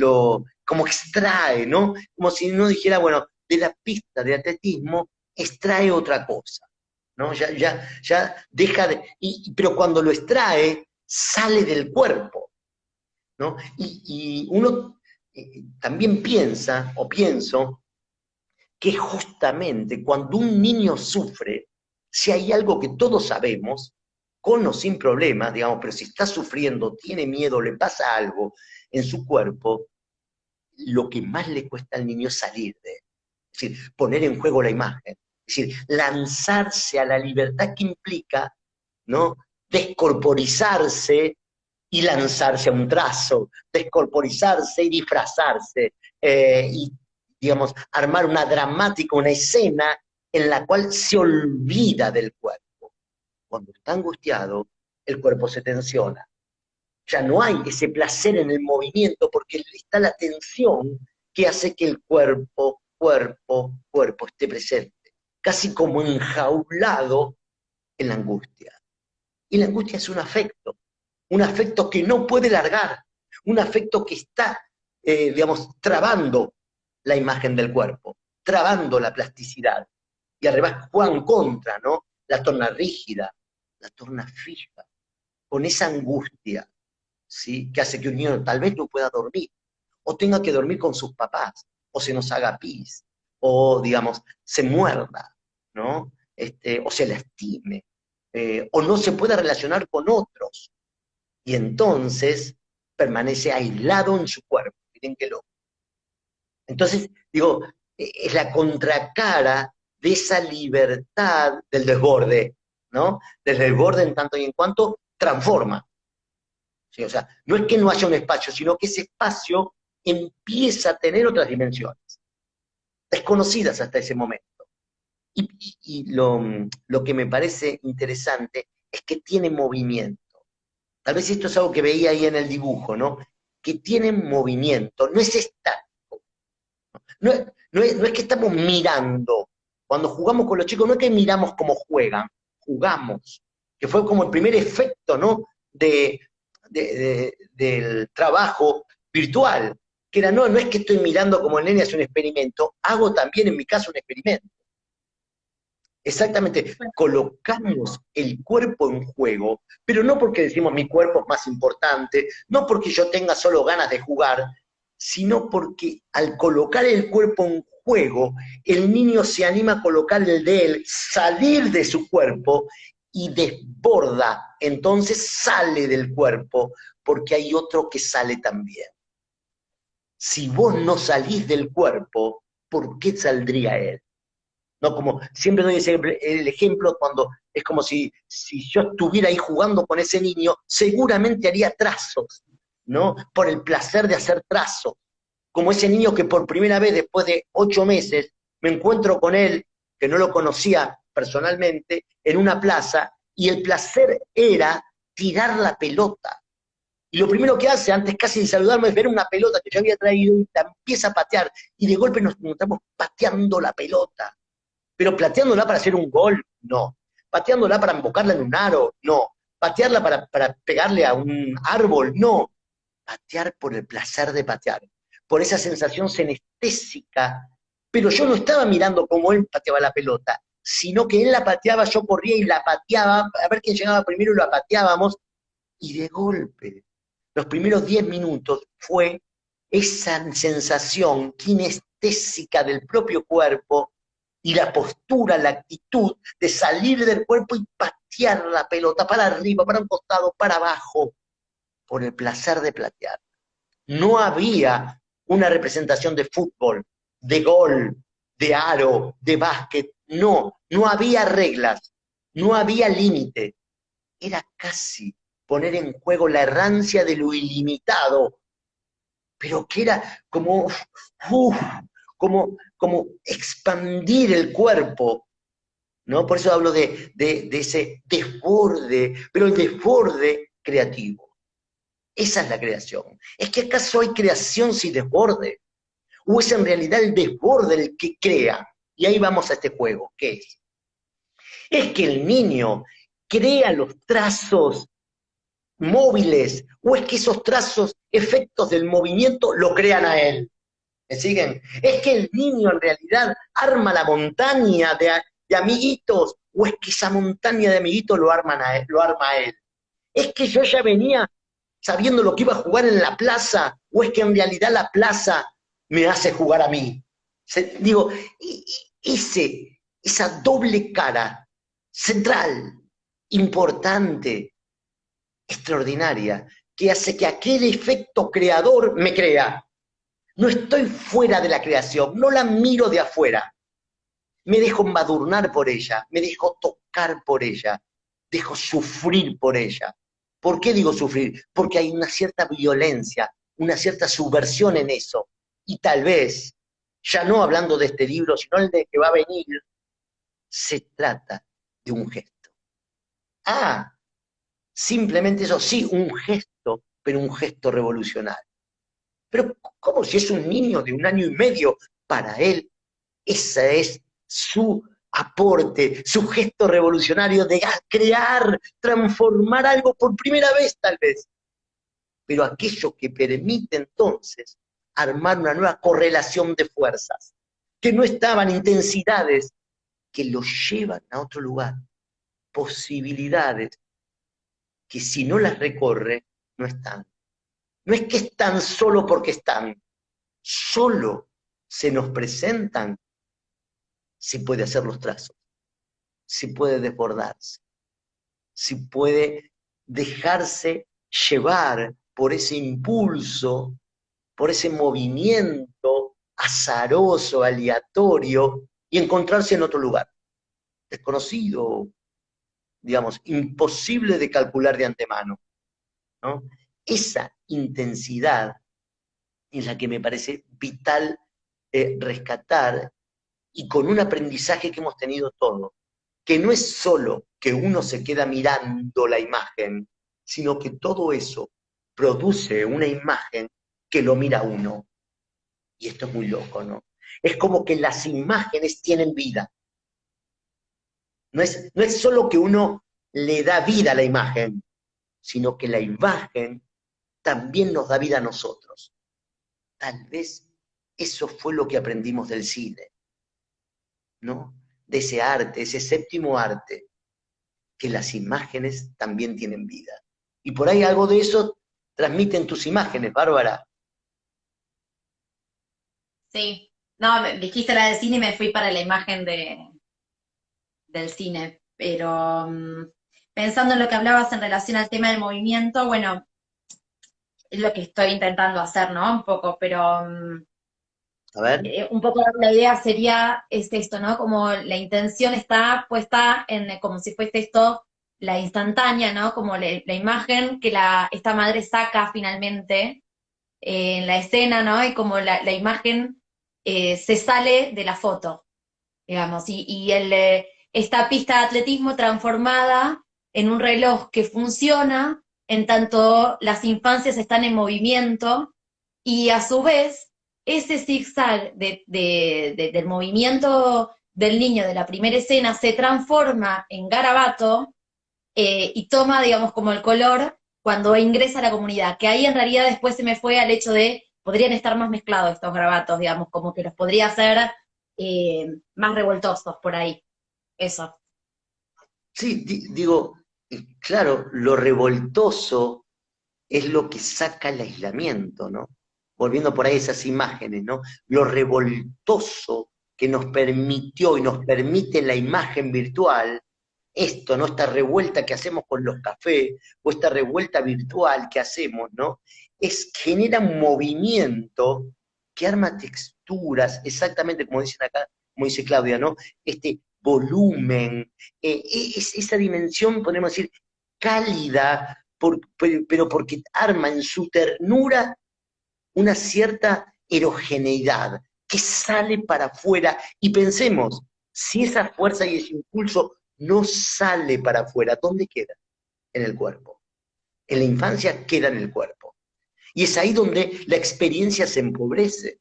como extrae, ¿no? Como si uno dijera, bueno, de la pista de atletismo extrae otra cosa, ¿no? Ya deja de, pero cuando lo extrae, sale del cuerpo, ¿no? Y uno también piensa, o pienso, que justamente cuando un niño sufre, si hay algo que todos sabemos, con o sin problemas, digamos, pero si está sufriendo, tiene miedo, le pasa algo en su cuerpo, lo que más le cuesta al niño es salir de él. Es decir, poner en juego la imagen. Es decir, lanzarse a la libertad que implica, ¿no? Descorporizarse y lanzarse a un trazo, descorporizarse y disfrazarse, y digamos, armar una dramática, una escena en la cual se olvida del cuerpo. Cuando está angustiado, el cuerpo se tensiona. Ya no hay ese placer en el movimiento porque está la tensión que hace que el cuerpo esté presente, casi como enjaulado en la angustia. Y la angustia es un afecto que no puede largar, un afecto que está, digamos, trabando la imagen del cuerpo, trabando la plasticidad. Y además juega en contra, ¿no? La torna rígida, la torna fija, con esa angustia, ¿sí? Que hace que un niño tal vez no pueda dormir, o tenga que dormir con sus papás, o se nos haga pis, o, digamos, se muerda, ¿no? O se lastime, o no se pueda relacionar con otros, y entonces permanece aislado en su cuerpo. Miren qué loco. Entonces, digo, es la contracara de esa libertad del desborde, ¿no? Del desborde en tanto y en cuanto transforma. ¿Sí? O sea, no es que no haya un espacio, sino que ese espacio empieza a tener otras dimensiones, desconocidas hasta ese momento. Y lo que me parece interesante es que tiene movimiento. Tal vez esto es algo que veía ahí en el dibujo, ¿no? Que tiene movimiento, no es estático. No es que estamos mirando. Cuando jugamos con los chicos, no es que miramos cómo juegan, jugamos. Que fue como el primer efecto, ¿no? Del trabajo virtual. Que era, no es que estoy mirando como el nene hace un experimento, hago también en mi caso un experimento. Exactamente, colocamos el cuerpo en juego, pero no porque decimos mi cuerpo es más importante, no porque yo tenga solo ganas de jugar, sino porque al colocar el cuerpo en juego, el niño se anima a colocar el de él, salir de su cuerpo y desborda, entonces sale del cuerpo, porque hay otro que sale también. Si vos no salís del cuerpo, ¿por qué saldría él? ¿No? Como siempre doy el ejemplo cuando es como si yo estuviera ahí jugando con ese niño, seguramente haría trazos, ¿no? Por el placer de hacer trazos. Como ese niño que por primera vez después de 8 meses me encuentro con él, que no lo conocía personalmente, en una plaza, y el placer era tirar la pelota. Y lo primero que hace, antes casi de saludarme, es ver una pelota que yo había traído y la empieza a patear. Y de golpe nos estamos pateando la pelota. Pero pateándola para hacer un gol, no. Pateándola para embocarla en un aro, no. Patearla para pegarle a un árbol, no. Patear por el placer de patear, por esa sensación senestésica. Pero yo no estaba mirando cómo él pateaba la pelota, sino que él la pateaba, yo corría y la pateaba, a ver quién llegaba primero y la pateábamos, y de golpe, los primeros 10 minutos fue esa sensación kinestésica del propio cuerpo, y la postura, la actitud de salir del cuerpo y patear la pelota para arriba, para un costado, para abajo, por el placer de patear. No había una representación de fútbol, de gol, de aro, de básquet, no había reglas, no había límite. Era casi poner en juego la errancia de lo ilimitado, pero que era como expandir el cuerpo, ¿no? Por eso hablo de ese desborde, pero el desborde creativo. Esa es la creación. ¿Es que acaso hay creación sin desborde? ¿O es en realidad el desborde el que crea? Y ahí vamos a este juego, ¿qué es? Es que el niño crea los trazos móviles, o es que esos trazos, efectos del movimiento, lo crean a él. ¿Me siguen? Es que el niño en realidad arma la montaña de amiguitos, o es que esa montaña de amiguitos lo arma a él. Es que yo ya venía sabiendo lo que iba a jugar en la plaza, o es que en realidad la plaza me hace jugar a mí. Digo, esa doble cara central, importante, extraordinaria, que hace que aquel efecto creador me crea. No estoy fuera de la creación, no la miro de afuera. Me dejo embadurnar por ella, me dejo tocar por ella, dejo sufrir por ella. ¿Por qué digo sufrir? Porque hay una cierta violencia, una cierta subversión en eso. Y tal vez ya no hablando de este libro, sino el de que va a venir, se trata de un gesto. Ah, simplemente eso, sí, un gesto, pero un gesto revolucionario. Pero ¿cómo si es un niño de 1 año y medio? Para él, ese es su aporte, su gesto revolucionario de crear, transformar algo por primera vez tal vez. Pero aquello que permite entonces armar una nueva correlación de fuerzas, que no estaban intensidades, que lo llevan a otro lugar, posibilidades que si no las recorre, no están. No es que están solo porque están, solo se nos presentan si puede hacer los trazos, si puede desbordarse, si puede dejarse llevar por ese impulso, por ese movimiento azaroso, aleatorio, y encontrarse en otro lugar, desconocido, digamos, imposible de calcular de antemano, ¿no? Esa intensidad es la que me parece vital rescatar, y con un aprendizaje que hemos tenido todos, que no es solo que uno se queda mirando la imagen, sino que todo eso produce una imagen que lo mira uno. Y esto es muy loco, ¿no? Es como que las imágenes tienen vida. No es solo que uno le da vida a la imagen, sino que la imagen también nos da vida a nosotros. Tal vez eso fue lo que aprendimos del cine, ¿no? De ese arte, ese séptimo arte, que las imágenes también tienen vida. Y por ahí algo de eso transmiten tus imágenes, Bárbara. Sí, no, dijiste la del cine y me fui para la imagen del cine, pero pensando en lo que hablabas en relación al tema del movimiento, bueno, es lo que estoy intentando hacer, ¿no? Un poco, pero A ver. un poco la idea sería, es esto, ¿no? Como la intención está puesta en, como si fuese esto, la instantánea, ¿no? Como la imagen que esta madre saca finalmente en la escena, ¿no? Y como la imagen se sale de la foto, digamos, y esta pista de atletismo transformada en un reloj que funciona en tanto las infancias están en movimiento y a su vez ese zigzag del movimiento del niño de la primera escena se transforma en garabato y toma, digamos, como el color cuando ingresa a la comunidad, que ahí en realidad después se me fue al hecho de, podrían estar más mezclados estos garabatos, digamos, como que los podría hacer más revoltosos por ahí, eso. Sí, digo, claro, lo revoltoso es lo que saca el aislamiento, ¿no? Volviendo por ahí esas imágenes, ¿no? Lo revoltoso que nos permitió y nos permite la imagen virtual, esto, ¿no? Esta revuelta que hacemos con los cafés, o esta revuelta virtual que hacemos, ¿no? Genera un movimiento que arma texturas, exactamente como dicen acá, como dice Claudia, ¿no? Este volumen, esa dimensión, podemos decir, cálida, pero porque arma en su ternura una cierta erogeneidad que sale para afuera. Y pensemos, si esa fuerza y ese impulso no sale para afuera, ¿dónde queda? En el cuerpo. En la infancia queda en el cuerpo. Y es ahí donde la experiencia se empobrece.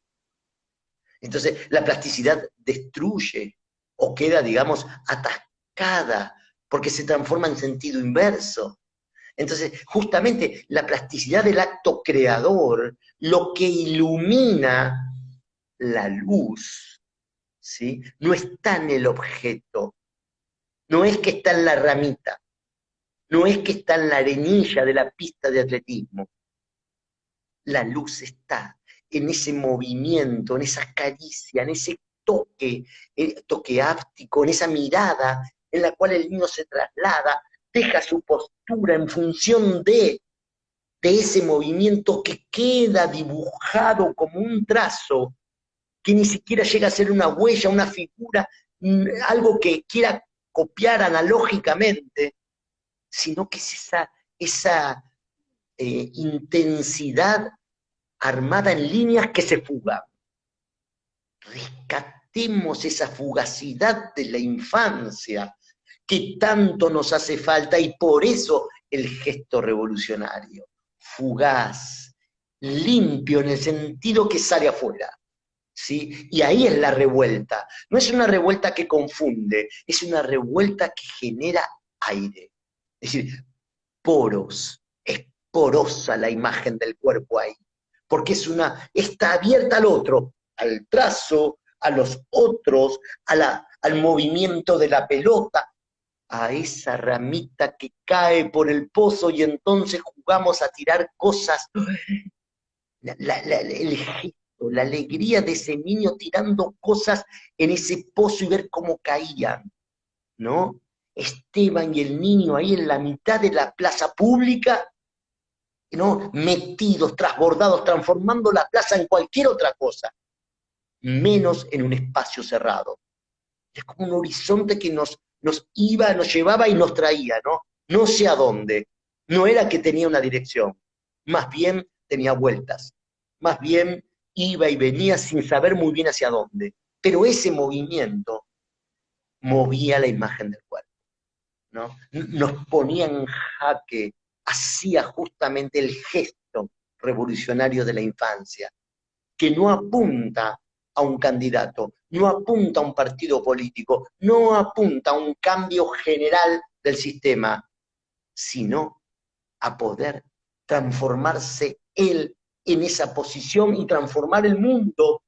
Entonces, la plasticidad destruye o queda, digamos, atascada porque se transforma en sentido inverso. Entonces, justamente la plasticidad del acto creador, lo que ilumina la luz, ¿sí? No está en el objeto, no es que está en la ramita, no es que está en la arenilla de la pista de atletismo. La luz está en ese movimiento, en esa caricia, en ese toque, toque áptico, en esa mirada en la cual el niño se traslada, deja su postura en función de ese movimiento que queda dibujado como un trazo, que ni siquiera llega a ser una huella, una figura, algo que quiera copiar analógicamente, sino que es esa intensidad armada en líneas que se fugan, rescatemos esa fugacidad de la infancia que tanto nos hace falta, y por eso el gesto revolucionario, fugaz, limpio en el sentido que sale afuera, ¿sí? Y ahí es la revuelta. No es una revuelta que confunde, es una revuelta que genera aire. Es decir, poros, es porosa la imagen del cuerpo ahí, porque está abierta al otro, al trazo, a los otros, al movimiento de la pelota, a esa ramita que cae por el pozo y entonces jugamos a tirar cosas. El gesto, la alegría de ese niño tirando cosas en ese pozo y ver cómo caían, ¿no? Esteban y el niño ahí en la mitad de la plaza pública, ¿no? Metidos, trasbordados, transformando la plaza en cualquier otra cosa, menos en un espacio cerrado. Es como un horizonte que nos iba, nos llevaba y nos traía, ¿no? No sé a dónde. No era que tenía una dirección, más bien tenía vueltas, más bien iba y venía sin saber muy bien hacia dónde. Pero ese movimiento movía la imagen del cuerpo, ¿no? Nos ponía en jaque, hacía justamente el gesto revolucionario de la infancia, que no apunta a un candidato, no apunta a un partido político, no apunta a un cambio general del sistema, sino a poder transformarse él en esa posición y transformar el mundo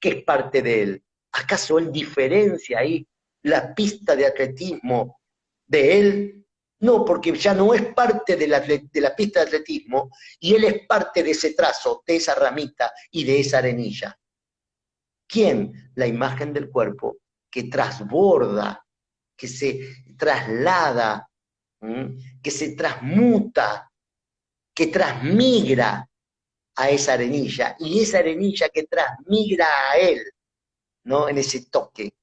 que es parte de él. ¿Acaso él diferencia ahí la pista de atletismo de él? No, porque ya no es parte de la pista de atletismo y él es parte de ese trazo, de esa ramita y de esa arenilla. ¿Quién? La imagen del cuerpo que transborda, que se traslada, que se transmuta, que transmigra a esa arenilla, y esa arenilla que transmigra a él, ¿no? En ese toque.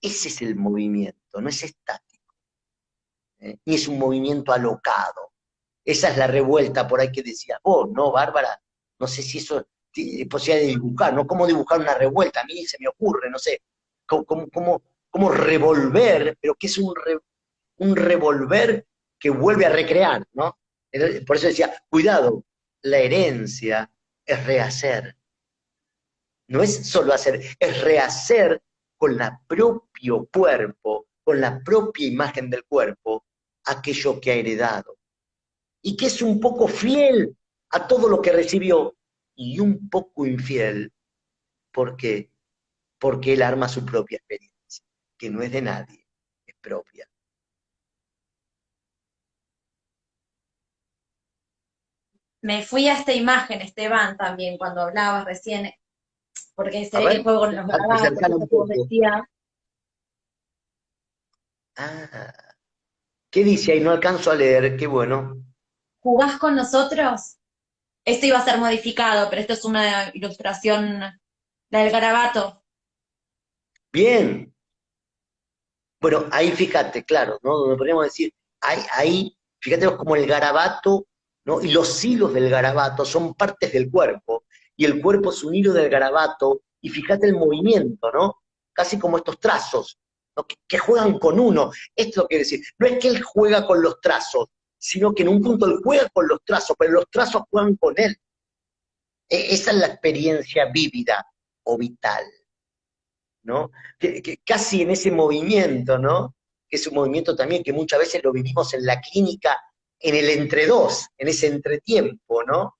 Ese es el movimiento, no es estático, ni es un movimiento alocado. Esa es la revuelta por ahí que decías vos, ¿no, Bárbara? No sé si eso posibilidad de dibujar, ¿no? ¿Cómo dibujar una revuelta? A mí se me ocurre, no sé, cómo revolver, pero que es un revolver que vuelve a recrear, ¿no? Por eso decía, cuidado, la herencia es rehacer. No es solo hacer, es rehacer con el propio cuerpo, con la propia imagen del cuerpo, aquello que ha heredado. Y que es un poco fiel a todo lo que recibió y un poco infiel. ¿Por qué? Porque él arma su propia experiencia, que no es de nadie, es propia. Me fui a esta imagen, Esteban, también, cuando hablabas recién, porque se A ve que ver, juego con los garabatos, acercar eso un que vos poco. decías. Ah, ¿qué dice ahí? No alcanzo a leer, qué bueno. ¿Jugás con nosotros? Esto iba a ser modificado, pero esto es una ilustración, la del garabato. Bien. Bueno, ahí fíjate, claro, ¿no? Donde podríamos decir, ahí, fíjate como el garabato, ¿no? Y los hilos del garabato son partes del cuerpo, y el cuerpo es un hilo del garabato, y fíjate el movimiento, ¿no? Casi como estos trazos, ¿no? Que juegan con uno. Esto es lo que quiere decir. No es que él juega con los trazos, sino que en un punto él juega con los trazos, pero los trazos juegan con él. Esa es la experiencia vívida o vital, ¿no? Que casi en ese movimiento, ¿no? Que es un movimiento también que muchas veces lo vivimos en la clínica, en el entre dos, en ese entretiempo, ¿no?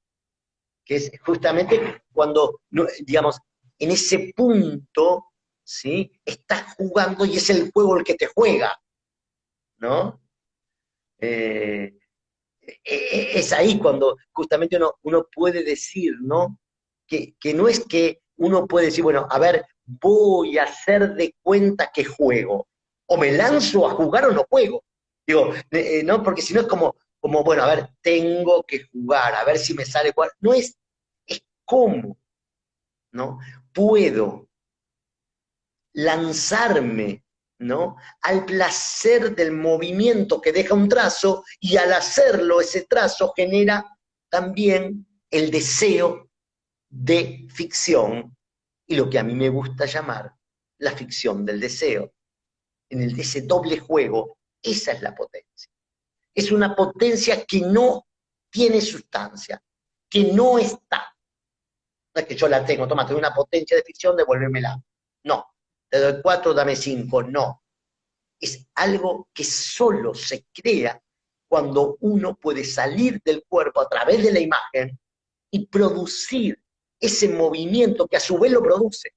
Que es justamente cuando, digamos, en ese punto, ¿sí? Estás jugando y es el juego el que te juega, ¿no? Eh, es ahí cuando justamente uno puede decir, ¿no? Que no es que uno puede decir, bueno, a ver, voy a hacer de cuenta que juego, o me lanzo a jugar o no juego. Digo, ¿no? Porque si no es como, bueno, a ver, tengo que jugar, a ver si me sale cuál. No es cómo, ¿no? Puedo lanzarme, ¿no? Al placer del movimiento que deja un trazo, y al hacerlo ese trazo genera también el deseo de ficción y lo que a mí me gusta llamar la ficción del deseo. En ese doble juego, esa es la potencia. Es una potencia que no tiene sustancia, que no está. No es que yo la tengo, toma, tengo una potencia de ficción, devuélvemela. No, te doy 4, dame 5, no. Es algo que solo se crea cuando uno puede salir del cuerpo a través de la imagen y producir ese movimiento que a su vez lo produce.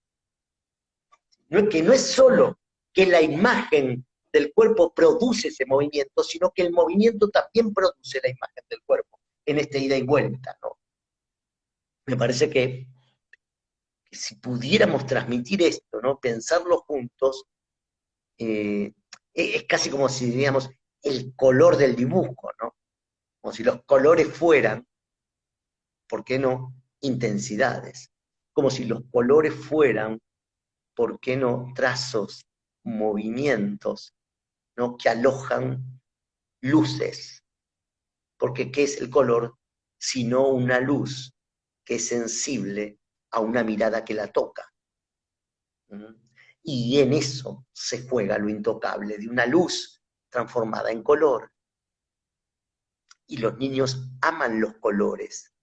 Que no es solo que la imagen del cuerpo produce ese movimiento, sino que el movimiento también produce la imagen del cuerpo en esta ida y vuelta, ¿no? Me parece que si pudiéramos transmitir esto, ¿no? Pensarlo juntos, es casi como si diríamos el color del dibujo, ¿no? Como si los colores fueran, ¿por qué no?, intensidades. Como si los colores fueran, ¿por qué no?, trazos, movimientos, ¿no?, que alojan luces. Porque ¿qué es el color? Sino una luz que es sensible a una mirada que la toca. Y en eso se juega lo intocable, de una luz transformada en color. Y los niños aman los colores.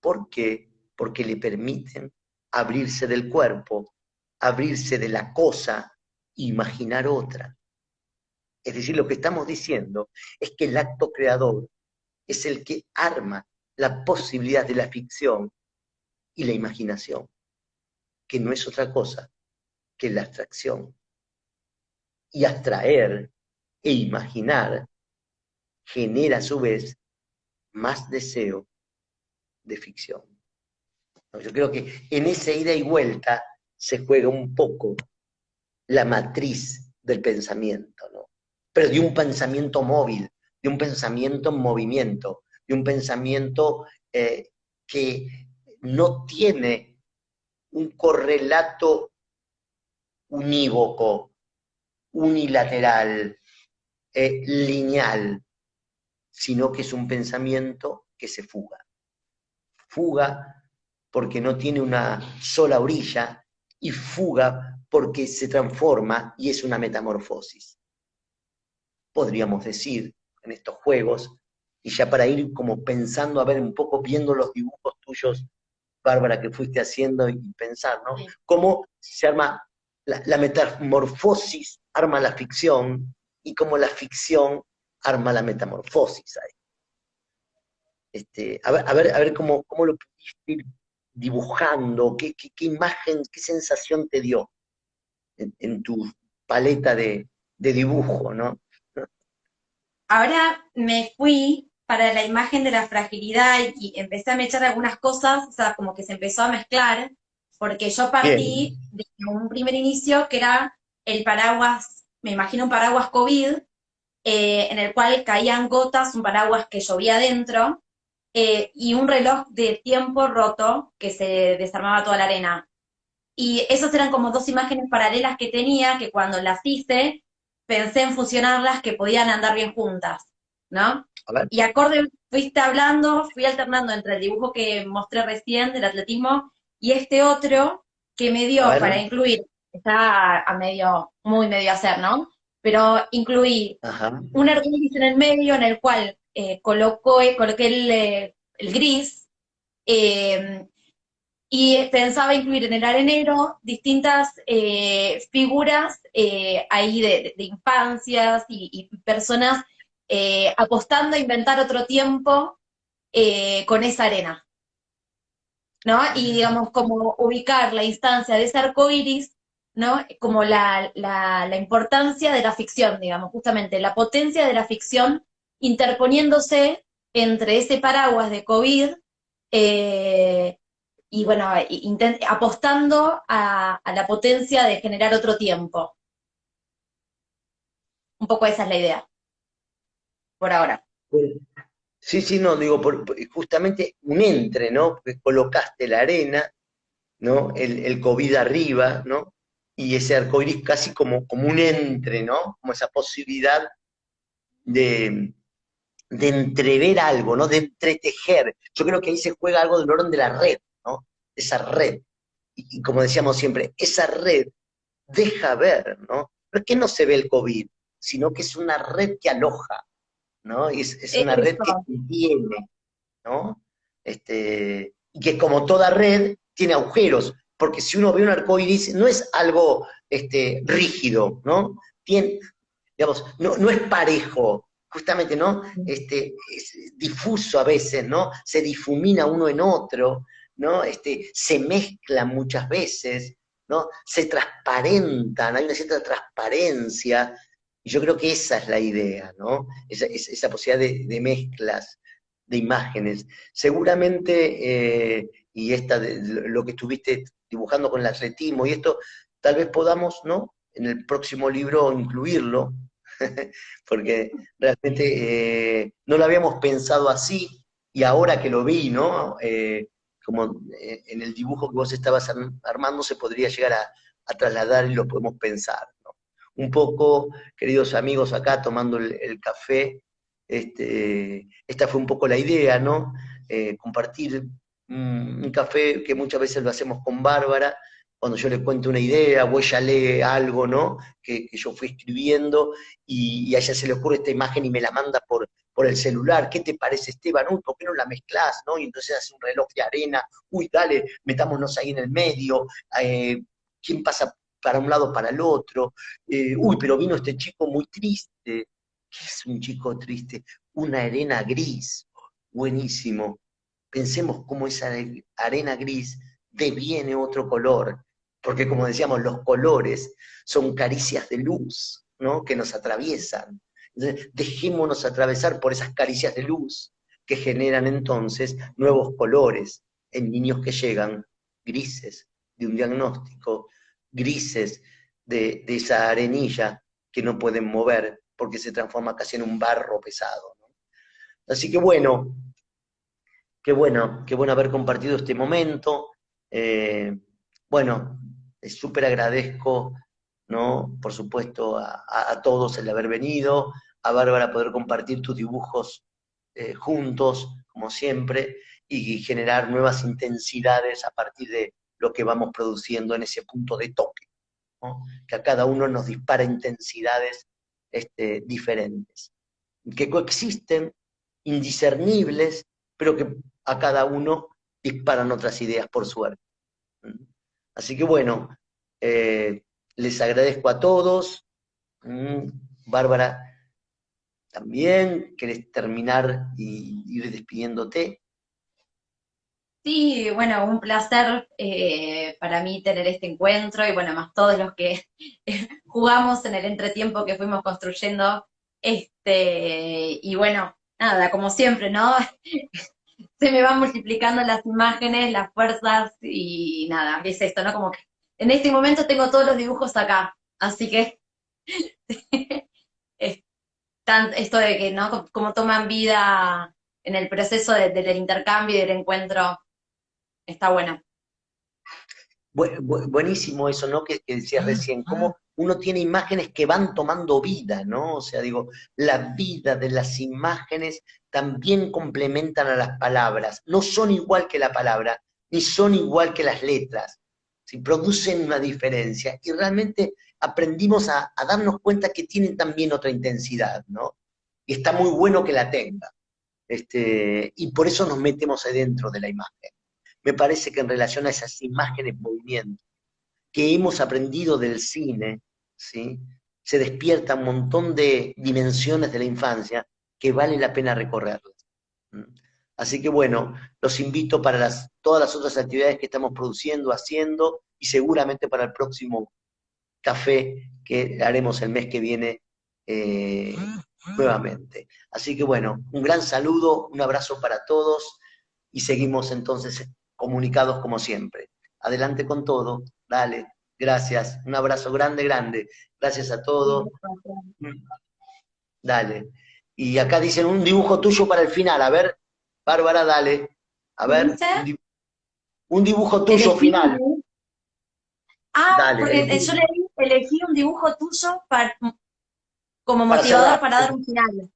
¿Por qué? Porque le permiten abrirse del cuerpo, abrirse de la cosa, imaginar otra. Es decir, lo que estamos diciendo es que el acto creador es el que arma la posibilidad de la ficción y la imaginación, que no es otra cosa que la abstracción. Y abstraer e imaginar genera a su vez más deseo de ficción. Yo creo que en esa ida y vuelta se juega un poco la matriz del pensamiento, ¿no? Pero de un pensamiento móvil, de un pensamiento en movimiento, de un pensamiento que no tiene un correlato unívoco, unilateral, lineal, sino que es un pensamiento que se fuga. Fuga porque no tiene una sola orilla y fuga porque se transforma y es una metamorfosis. Podríamos decir en estos juegos, y ya para ir como pensando, a ver, un poco viendo los dibujos tuyos, Bárbara, que fuiste haciendo y pensar, ¿no? Sí. Cómo se arma la metamorfosis, arma la ficción, y cómo la ficción arma la metamorfosis ahí. A ver cómo lo pudiste ir dibujando, qué imagen, qué sensación te dio en tu paleta de dibujo, ¿no? Ahora me fui para la imagen de la fragilidad y empecé a mechar algunas cosas, o sea, como que se empezó a mezclar, porque yo partí de un primer inicio que era el paraguas, me imagino un paraguas COVID, en el cual caían gotas, un paraguas que llovía adentro, y un reloj de tiempo roto que se desarmaba toda la arena. Y esas eran como dos imágenes paralelas que tenía, que cuando las hice, pensé en fusionarlas que podían andar bien juntas, ¿no? Y acorde fuiste hablando, fui alternando entre el dibujo que mostré recién del atletismo y este otro que me dio para incluir, está a medio, muy medio hacer, ¿no? Pero incluí un arcoíris en el medio en el cual coloqué el gris, y pensaba incluir en el arenero distintas figuras ahí de infancias y personas apostando a inventar otro tiempo con esa arena, ¿no? Y digamos, como ubicar la instancia de ese arco iris, ¿no? Como la importancia de la ficción, digamos, justamente la potencia de la ficción interponiéndose entre ese paraguas de COVID y bueno, apostando a la potencia de generar otro tiempo. Un poco esa es la idea, por ahora. Sí, no, digo, justamente un entre, ¿no? Porque colocaste la arena, ¿no? El COVID arriba, ¿no? Y ese arcoíris casi como un entre, ¿no? Como esa posibilidad de entrever algo, ¿no? De entretejer. Yo creo que ahí se juega algo del orden de la red, ¿no? Esa red. y como decíamos siempre, esa red deja ver, ¿no? No es que no se ve el COVID, sino que es una red que aloja, ¿no? Es una red que Eso. contiene, ¿no? Y que como toda red tiene agujeros, porque si uno ve un arcoíris no es algo rígido, ¿no? Tiene, digamos, no es parejo, justamente, ¿no? Es difuso a veces, ¿no? Se difumina uno en otro, ¿no? Se mezcla muchas veces, ¿no? Se transparentan, hay una cierta transparencia, y yo creo que esa es la idea, ¿no? Esa posibilidad de mezclas, de imágenes. Seguramente, y lo que estuviste dibujando con el atletismo y esto, tal vez podamos, ¿no? En el próximo libro incluirlo, porque realmente no lo habíamos pensado así, y ahora que lo vi, ¿no? Como en el dibujo que vos estabas armando se podría llegar a trasladar y lo podemos pensar, ¿no? Un poco, queridos amigos, acá tomando el café, esta fue un poco la idea, ¿no? Compartir un café que muchas veces lo hacemos con Bárbara, cuando yo le cuento una idea o ella lee algo, ¿no? Que yo fui escribiendo y a ella se le ocurre esta imagen y me la manda por el celular. ¿Qué te parece, Esteban? Uy, ¿por qué no la mezclás? ¿No? Y entonces hace un reloj de arena. Uy, dale, metámonos ahí en el medio. ¿Quién pasa para un lado, para el otro? Uy, pero vino este chico muy triste. ¿Qué es un chico triste? Una arena gris. Buenísimo. Pensemos cómo esa arena gris deviene otro color, porque como decíamos, los colores son caricias de luz, ¿no? Que nos atraviesan. Entonces, dejémonos atravesar por esas caricias de luz que generan entonces nuevos colores en niños que llegan grises de un diagnóstico, grises de esa arenilla que no pueden mover porque se transforma casi en un barro pesado, ¿no? Así que bueno, qué bueno haber compartido este momento. Eh, bueno, súper agradezco, ¿no? Por supuesto, a todos el haber venido, a Bárbara poder compartir tus dibujos juntos, como siempre, y generar nuevas intensidades a partir de lo que vamos produciendo en ese punto de toque, ¿no? Que a cada uno nos dispara intensidades diferentes, que coexisten, indiscernibles, pero que a cada uno disparan otras ideas por suerte. Así que bueno, les agradezco a todos. Bárbara, también, ¿querés terminar y ir despidiéndote? Sí, bueno, un placer para mí tener este encuentro y bueno, más todos los que jugamos en el entretiempo que fuimos construyendo. Y bueno, nada, como siempre, ¿no? Se me van multiplicando las imágenes, las fuerzas y nada, es esto, ¿no? Como que en este momento tengo todos los dibujos acá, así que es esto de que, ¿no? Como toman vida en el proceso del intercambio y del encuentro, está bueno. Buenísimo eso, ¿no? Que decías recién, cómo uno tiene imágenes que van tomando vida, ¿no? O sea, digo, la vida de las imágenes también complementan a las palabras, no son igual que la palabra, ni son igual que las letras, ¿sí? Producen una diferencia y realmente aprendimos a darnos cuenta que tienen también otra intensidad, ¿no? Y está muy bueno que la tenga. Y por eso nos metemos adentro de la imagen. Me parece que en relación a esas imágenes en movimiento que hemos aprendido del cine, ¿sí? Se despierta un montón de dimensiones de la infancia que vale la pena recorrerlas. Así que bueno, los invito para todas las otras actividades que estamos produciendo, haciendo, y seguramente para el próximo café que haremos el mes que viene eh, nuevamente. Así que bueno, un gran saludo, un abrazo para todos y seguimos entonces comunicados como siempre. Adelante con todo, dale, gracias, un abrazo grande, grande, gracias a todos, dale. Y acá dicen un dibujo tuyo para el final, a ver, Bárbara, dale, a ¿Qué ver, dice? un dibujo tuyo Elegí un final, dibujo. Ah, dale, porque yo elegí un dibujo tuyo como para motivador cerrar, para dar un final.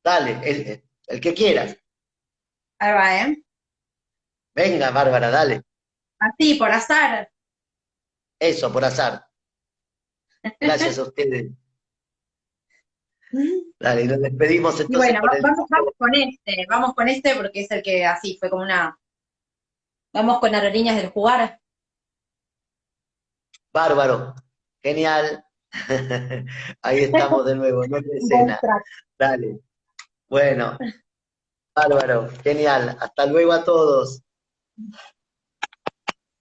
dale, el que quieras. Ahí va, ¿eh? Venga, Bárbara, dale. Así, por azar. Eso, por azar. Gracias a ustedes. Dale, nos despedimos Y entonces bueno, con el... vamos con este porque es el que así fue como una. Vamos con Aerolíneas del Jugar. Bárbaro, genial. Ahí estamos de nuevo, en otra Buen escena. track. Dale, bueno, bárbaro, genial. Hasta luego a todos.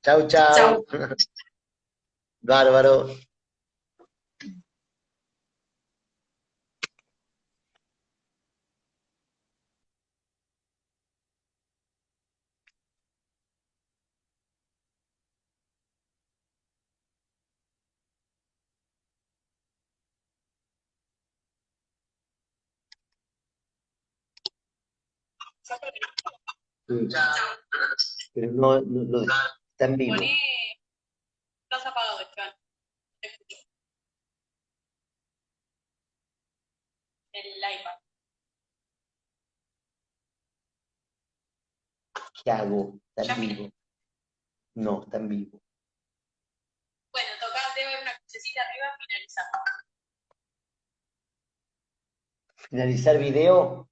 Chau, Chau. chau. Bárbaro. Sí. Pero no, está en vivo. Poné, estás apagado, Esteban. El iPad. ¿Qué hago? Está en vivo. No, está en vivo. Bueno, tocá, debe haber una crucecita arriba, finalizar. Finalizar video.